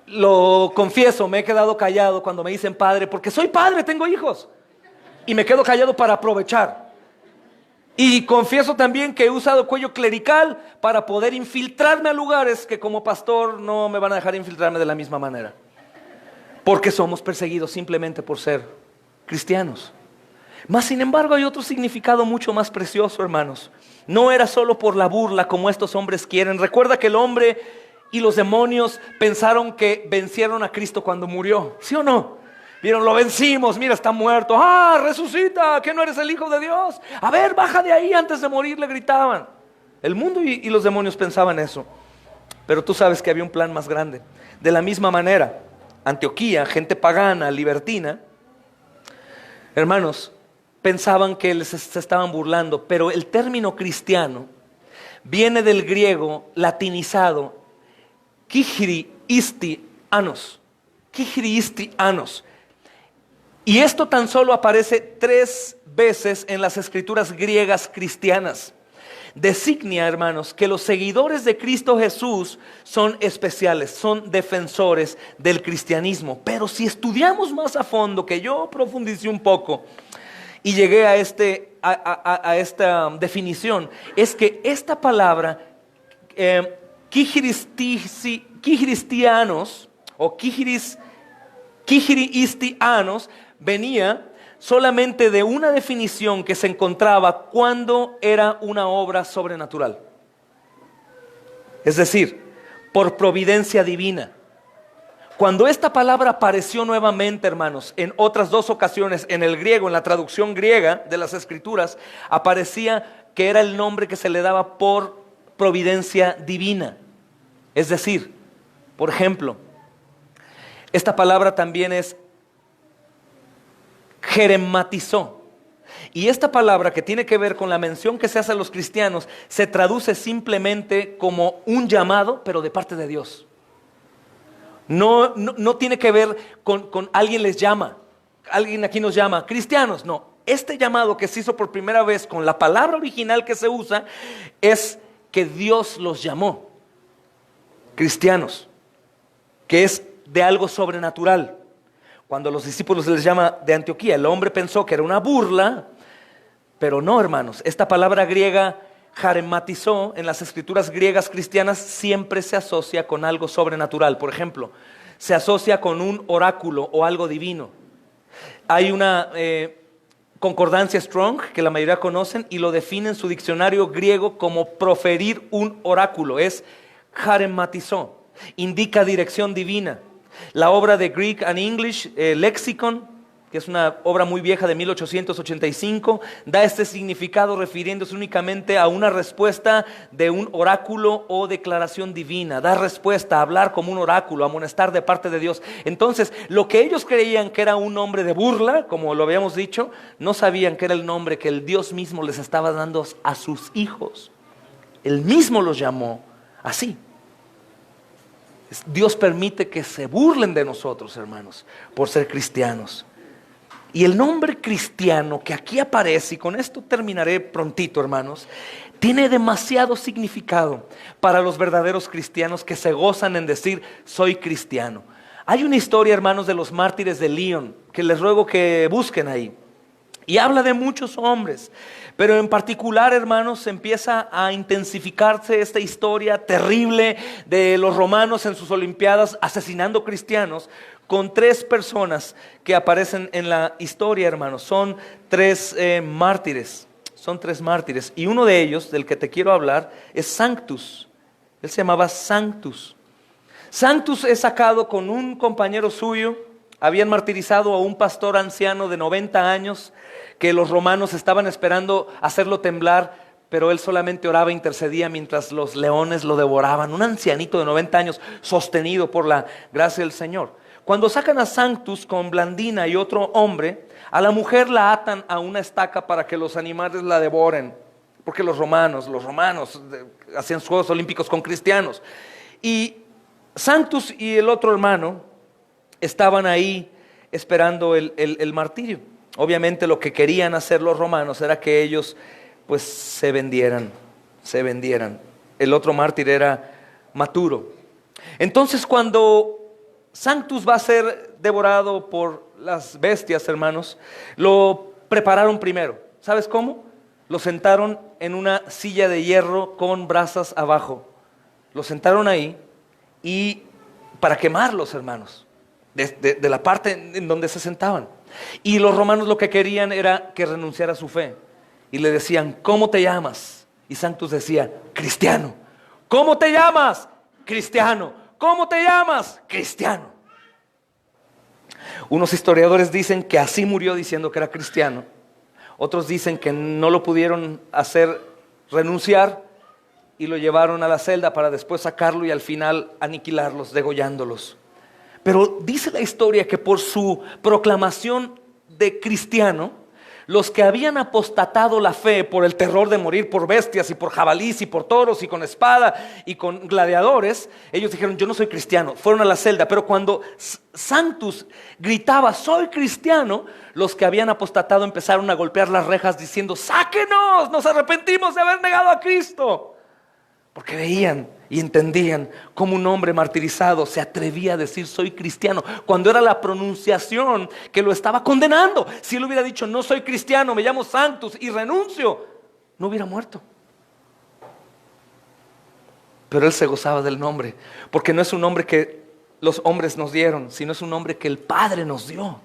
Lo confieso, me he quedado callado cuando me dicen padre, porque soy padre, tengo hijos. Y me quedo callado para aprovechar. Y confieso también que he usado cuello clerical para poder infiltrarme a lugares que como pastor no me van a dejar infiltrarme de la misma manera. Porque somos perseguidos simplemente por ser cristianos. Mas sin embargo hay otro significado mucho más precioso, hermanos. No era solo por la burla como estos hombres quieren. Recuerda que el hombre y los demonios pensaron que vencieron a Cristo cuando murió, ¿sí o no? Vieron, lo vencimos, mira, está muerto. ¡Ah, resucita! ¿Que no eres el Hijo de Dios? A ver, baja de ahí, antes de morir le gritaban. El mundo y los demonios pensaban eso. Pero tú sabes que había un plan más grande. De la misma manera, Antioquía, gente pagana, libertina, hermanos, pensaban que se estaban burlando. Pero el término cristiano viene del griego latinizado Kigri-isti anos. Y esto tan solo aparece 3 veces en las escrituras griegas cristianas. Designa, hermanos, que los seguidores de Cristo Jesús son especiales, son defensores del cristianismo. Pero si estudiamos más a fondo, que yo profundicé un poco y llegué a esta definición, es que esta palabra Kigristianos o Kigriistianos venía solamente de una definición que se encontraba cuando era una obra sobrenatural. Es decir, por providencia divina. Cuando esta palabra apareció nuevamente, hermanos, en otras 2 ocasiones en el griego, en la traducción griega de las escrituras, aparecía que era el nombre que se le daba por providencia divina. Es decir, por ejemplo, esta palabra también es jerematizó. Y esta palabra que tiene que ver con la mención que se hace a los cristianos se traduce simplemente como un llamado, pero de parte de Dios. No tiene que ver con alguien les llama, alguien aquí nos llama, cristianos, no. Este llamado que se hizo por primera vez con la palabra original que se usa es que Dios los llamó cristianos, que es de algo sobrenatural. Cuando los discípulos les llama de Antioquía, el hombre pensó que era una burla, pero no, hermanos. Esta palabra griega jarematizó en las escrituras griegas cristianas siempre se asocia con algo sobrenatural. Por ejemplo, se asocia con un oráculo o algo divino. Hay una concordancia Strong que la mayoría conocen y lo define en su diccionario griego como proferir un oráculo. Es jarematizó, indica dirección divina. La obra de Greek and English Lexicon, que es una obra muy vieja de 1885, da este significado refiriéndose únicamente a una respuesta de un oráculo o declaración divina. Da respuesta, hablar como un oráculo, amonestar de parte de Dios. Entonces, lo que ellos creían que era un nombre de burla, como lo habíamos dicho, no sabían que era el nombre que el Dios mismo les estaba dando a sus hijos. Él mismo los llamó así. Dios permite que se burlen de nosotros, hermanos, por ser cristianos. Y el nombre cristiano que aquí aparece, y con esto terminaré prontito, hermanos, tiene demasiado significado para los verdaderos cristianos que se gozan en decir, soy cristiano. Hay una historia, hermanos, de los mártires de Lyon, que les ruego que busquen ahí. Y habla de muchos hombres, pero en particular, hermanos, empieza a intensificarse esta historia terrible de los romanos en sus olimpiadas asesinando cristianos, con 3 personas que aparecen en la historia, hermanos. Son 3 mártires. son 3 mártires. Y uno de ellos, del que te quiero hablar, es Sanctus. Él se llamaba Sanctus. Sanctus es sacado con un compañero suyo. Habían martirizado a un pastor anciano de 90 años que los romanos estaban esperando hacerlo temblar, pero él solamente oraba e intercedía mientras los leones lo devoraban. Un ancianito de 90 años sostenido por la gracia del Señor. Cuando sacan a Sanctus con Blandina y otro hombre, a la mujer la atan a una estaca para que los animales la devoren, porque los romanos hacían Juegos Olímpicos con cristianos. Y Sanctus y el otro hermano estaban ahí esperando el martirio. Obviamente lo que querían hacer los romanos era que ellos pues se vendieran. El otro mártir era Maturo. Entonces cuando Sanctus va a ser devorado por las bestias, hermanos, lo prepararon primero. ¿Sabes cómo? Lo sentaron en una silla de hierro con brasas abajo. Lo sentaron ahí y para quemarlos, hermanos, de la parte en donde se sentaban. Y los romanos lo que querían era que renunciara a su fe. Y le decían, ¿cómo te llamas? Y Sanctus decía, cristiano. ¿Cómo te llamas? Cristiano. ¿Cómo te llamas? Cristiano. Unos historiadores dicen que así murió diciendo que era cristiano. Otros dicen que no lo pudieron hacer renunciar y lo llevaron a la celda para después sacarlo y al final aniquilarlos, degollándolos. Pero dice la historia que por su proclamación de cristiano, los que habían apostatado la fe por el terror de morir por bestias y por jabalís y por toros y con espada y con gladiadores, ellos dijeron, yo no soy cristiano, fueron a la celda. Pero cuando Sanctus gritaba, soy cristiano, los que habían apostatado empezaron a golpear las rejas diciendo, sáquenos, nos arrepentimos de haber negado a Cristo. Porque veían y entendían cómo un hombre martirizado se atrevía a decir soy cristiano, cuando era la pronunciación que lo estaba condenando. Si él hubiera dicho no soy cristiano, me llamo Sanctus y renuncio, no hubiera muerto. Pero él se gozaba del nombre, porque no es un nombre que los hombres nos dieron, sino es un nombre que el Padre nos dio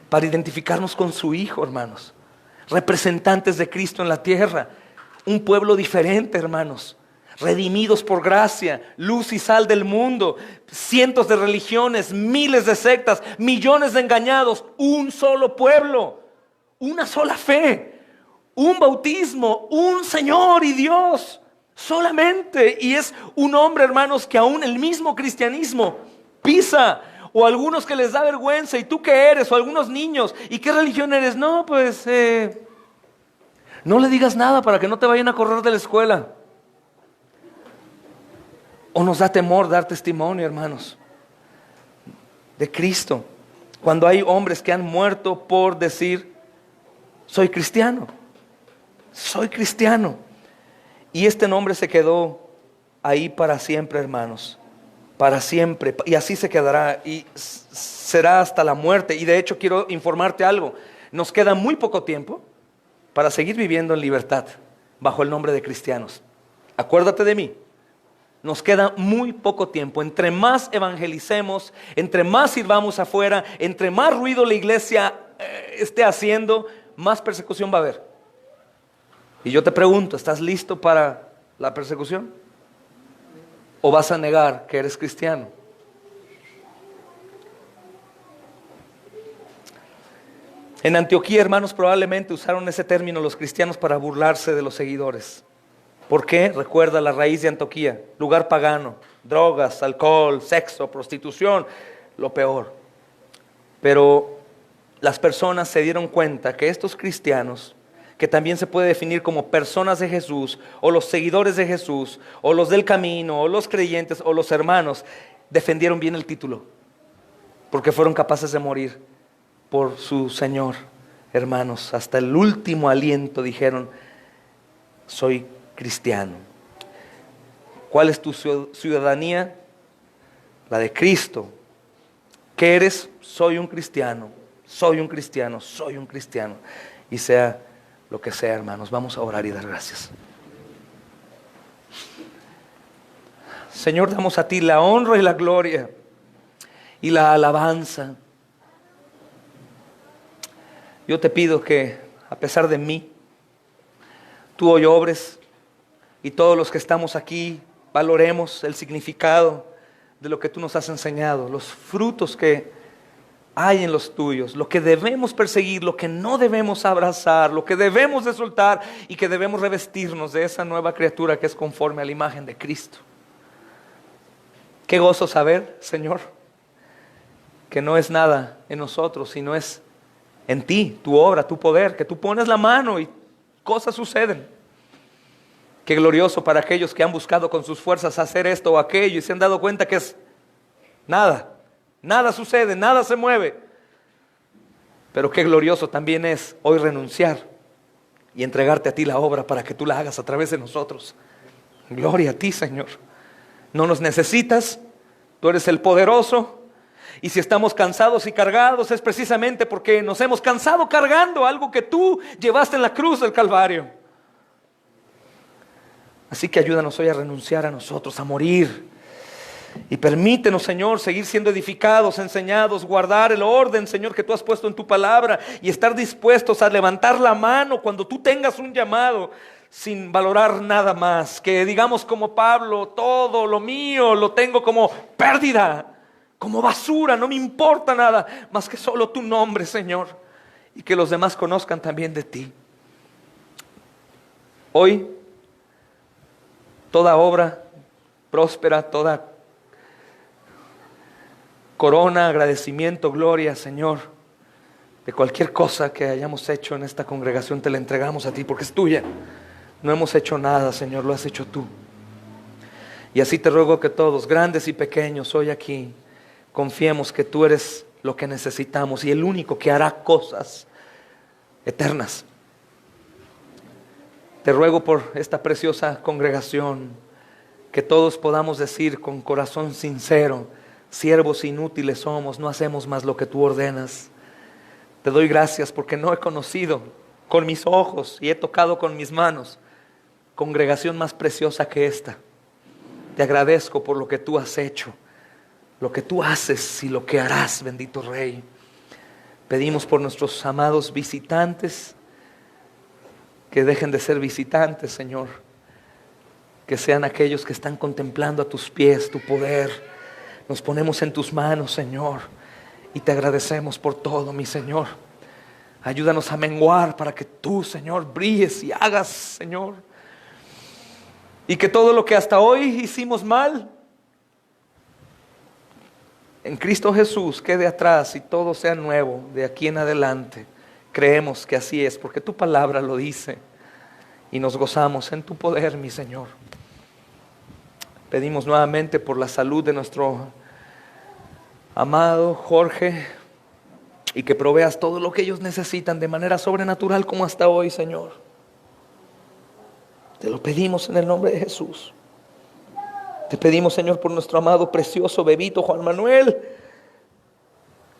para identificarnos con su Hijo, hermanos. Representantes de Cristo en la tierra, un pueblo diferente, hermanos. Redimidos por gracia, luz y sal del mundo, cientos de religiones, miles de sectas, millones de engañados, un solo pueblo, una sola fe, un bautismo, un Señor y Dios, solamente. Y es un hombre, hermanos, que aún el mismo cristianismo pisa, o algunos que les da vergüenza. ¿Y tú qué eres? O algunos niños, ¿y qué religión eres? No, pues no le digas nada para que no te vayan a correr de la escuela. O nos da temor dar testimonio, hermanos, de Cristo, cuando hay hombres que han muerto por decir, soy cristiano, soy cristiano. Y este nombre se quedó ahí para siempre, hermanos, para siempre. Y así se quedará y será hasta la muerte. Y de hecho quiero informarte algo, nos queda muy poco tiempo para seguir viviendo en libertad bajo el nombre de cristianos. Acuérdate de mí. Nos queda muy poco tiempo. Entre más evangelicemos, entre más sirvamos afuera, entre más ruido la iglesia esté haciendo, más persecución va a haber. Y yo te pregunto, ¿estás listo para la persecución? ¿O vas a negar que eres cristiano? En Antioquía, hermanos, probablemente usaron ese término los cristianos para burlarse de los seguidores. ¿Por qué? Recuerda la raíz de Antioquía, lugar pagano, drogas, alcohol, sexo, prostitución, lo peor. Pero las personas se dieron cuenta que estos cristianos, que también se puede definir como personas de Jesús, o los seguidores de Jesús, o los del camino, o los creyentes, o los hermanos, defendieron bien el título, porque fueron capaces de morir por su Señor, hermanos. Hasta el último aliento dijeron, soy cristiano. ¿Cuál es tu ciudadanía? La de Cristo. ¿Qué eres? Soy un cristiano, soy un cristiano, soy un cristiano. Y sea lo que sea, hermanos, vamos a orar y dar gracias. Señor, damos a ti la honra y la gloria y la alabanza. Yo te pido que, a pesar de mí, tú hoy obres y todos los que estamos aquí valoremos el significado de lo que tú nos has enseñado, los frutos que hay en los tuyos, lo que debemos perseguir, lo que no debemos abrazar, lo que debemos de soltar y que debemos revestirnos de esa nueva criatura que es conforme a la imagen de Cristo. Qué gozo saber, Señor, que no es nada en nosotros, sino es en ti, tu obra, tu poder, que tú pones la mano y cosas suceden. Qué glorioso para aquellos que han buscado con sus fuerzas hacer esto o aquello y se han dado cuenta que es nada, nada sucede, nada se mueve. Pero qué glorioso también es hoy renunciar y entregarte a ti la obra para que tú la hagas a través de nosotros. Gloria a ti, Señor. No nos necesitas, tú eres el poderoso. Y si estamos cansados y cargados es precisamente porque nos hemos cansado cargando algo que tú llevaste en la cruz del Calvario. Así que ayúdanos hoy a renunciar a nosotros, a morir. Y permítenos, Señor, seguir siendo edificados, enseñados, guardar el orden, Señor, que tú has puesto en tu palabra y estar dispuestos a levantar la mano cuando tú tengas un llamado sin valorar nada más. Que digamos como Pablo, todo lo mío lo tengo como pérdida, como basura, no me importa nada más que solo tu nombre, Señor, y que los demás conozcan también de ti. Hoy, toda obra próspera, toda corona, agradecimiento, gloria, Señor, de cualquier cosa que hayamos hecho en esta congregación, te la entregamos a ti porque es tuya. No hemos hecho nada, Señor, lo has hecho tú. Y así te ruego que todos, grandes y pequeños, hoy aquí, confiemos que tú eres lo que necesitamos y el único que hará cosas eternas. Te ruego por esta preciosa congregación, que todos podamos decir con corazón sincero: siervos inútiles somos, no hacemos más lo que tú ordenas. Te doy gracias porque no he conocido con mis ojos y he tocado con mis manos congregación más preciosa que esta. Te agradezco por lo que tú has hecho, lo que tú haces y lo que harás, bendito Rey. Pedimos por nuestros amados visitantes, que dejen de ser visitantes, Señor, que sean aquellos que están contemplando a tus pies, tu poder. Nos ponemos en tus manos, Señor, y te agradecemos por todo, mi Señor. Ayúdanos a menguar para que tú, Señor, brilles y hagas, Señor, y que todo lo que hasta hoy hicimos mal en Cristo Jesús quede atrás y todo sea nuevo de aquí en adelante. Creemos que así es porque tu palabra lo dice y nos gozamos en tu poder, mi Señor. Pedimos nuevamente por la salud de nuestro amado Jorge y que proveas todo lo que ellos necesitan de manera sobrenatural como hasta hoy, Señor. Te lo pedimos en el nombre de Jesús. Te pedimos, Señor, por nuestro amado, precioso bebito Juan Manuel.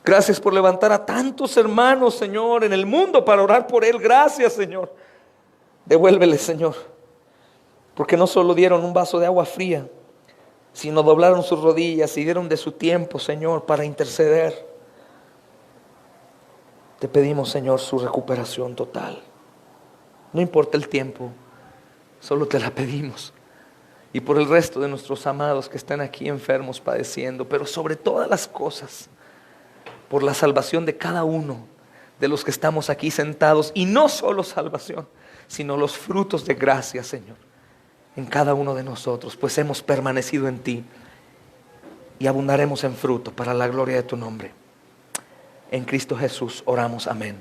Gracias por levantar a tantos hermanos, Señor, en el mundo para orar por él. Gracias, Señor. Devuélvele, Señor, porque no solo dieron un vaso de agua fría, sino doblaron sus rodillas y dieron de su tiempo, Señor, para interceder. Te pedimos, Señor, su recuperación total. No importa el tiempo, solo te la pedimos. Y por el resto de nuestros amados que están aquí enfermos, padeciendo, pero sobre todas las cosas, por la salvación de cada uno de los que estamos aquí sentados. Y no solo salvación, sino los frutos de gracia, Señor, en cada uno de nosotros, pues hemos permanecido en ti y abundaremos en fruto para la gloria de tu nombre. En Cristo Jesús oramos, amén.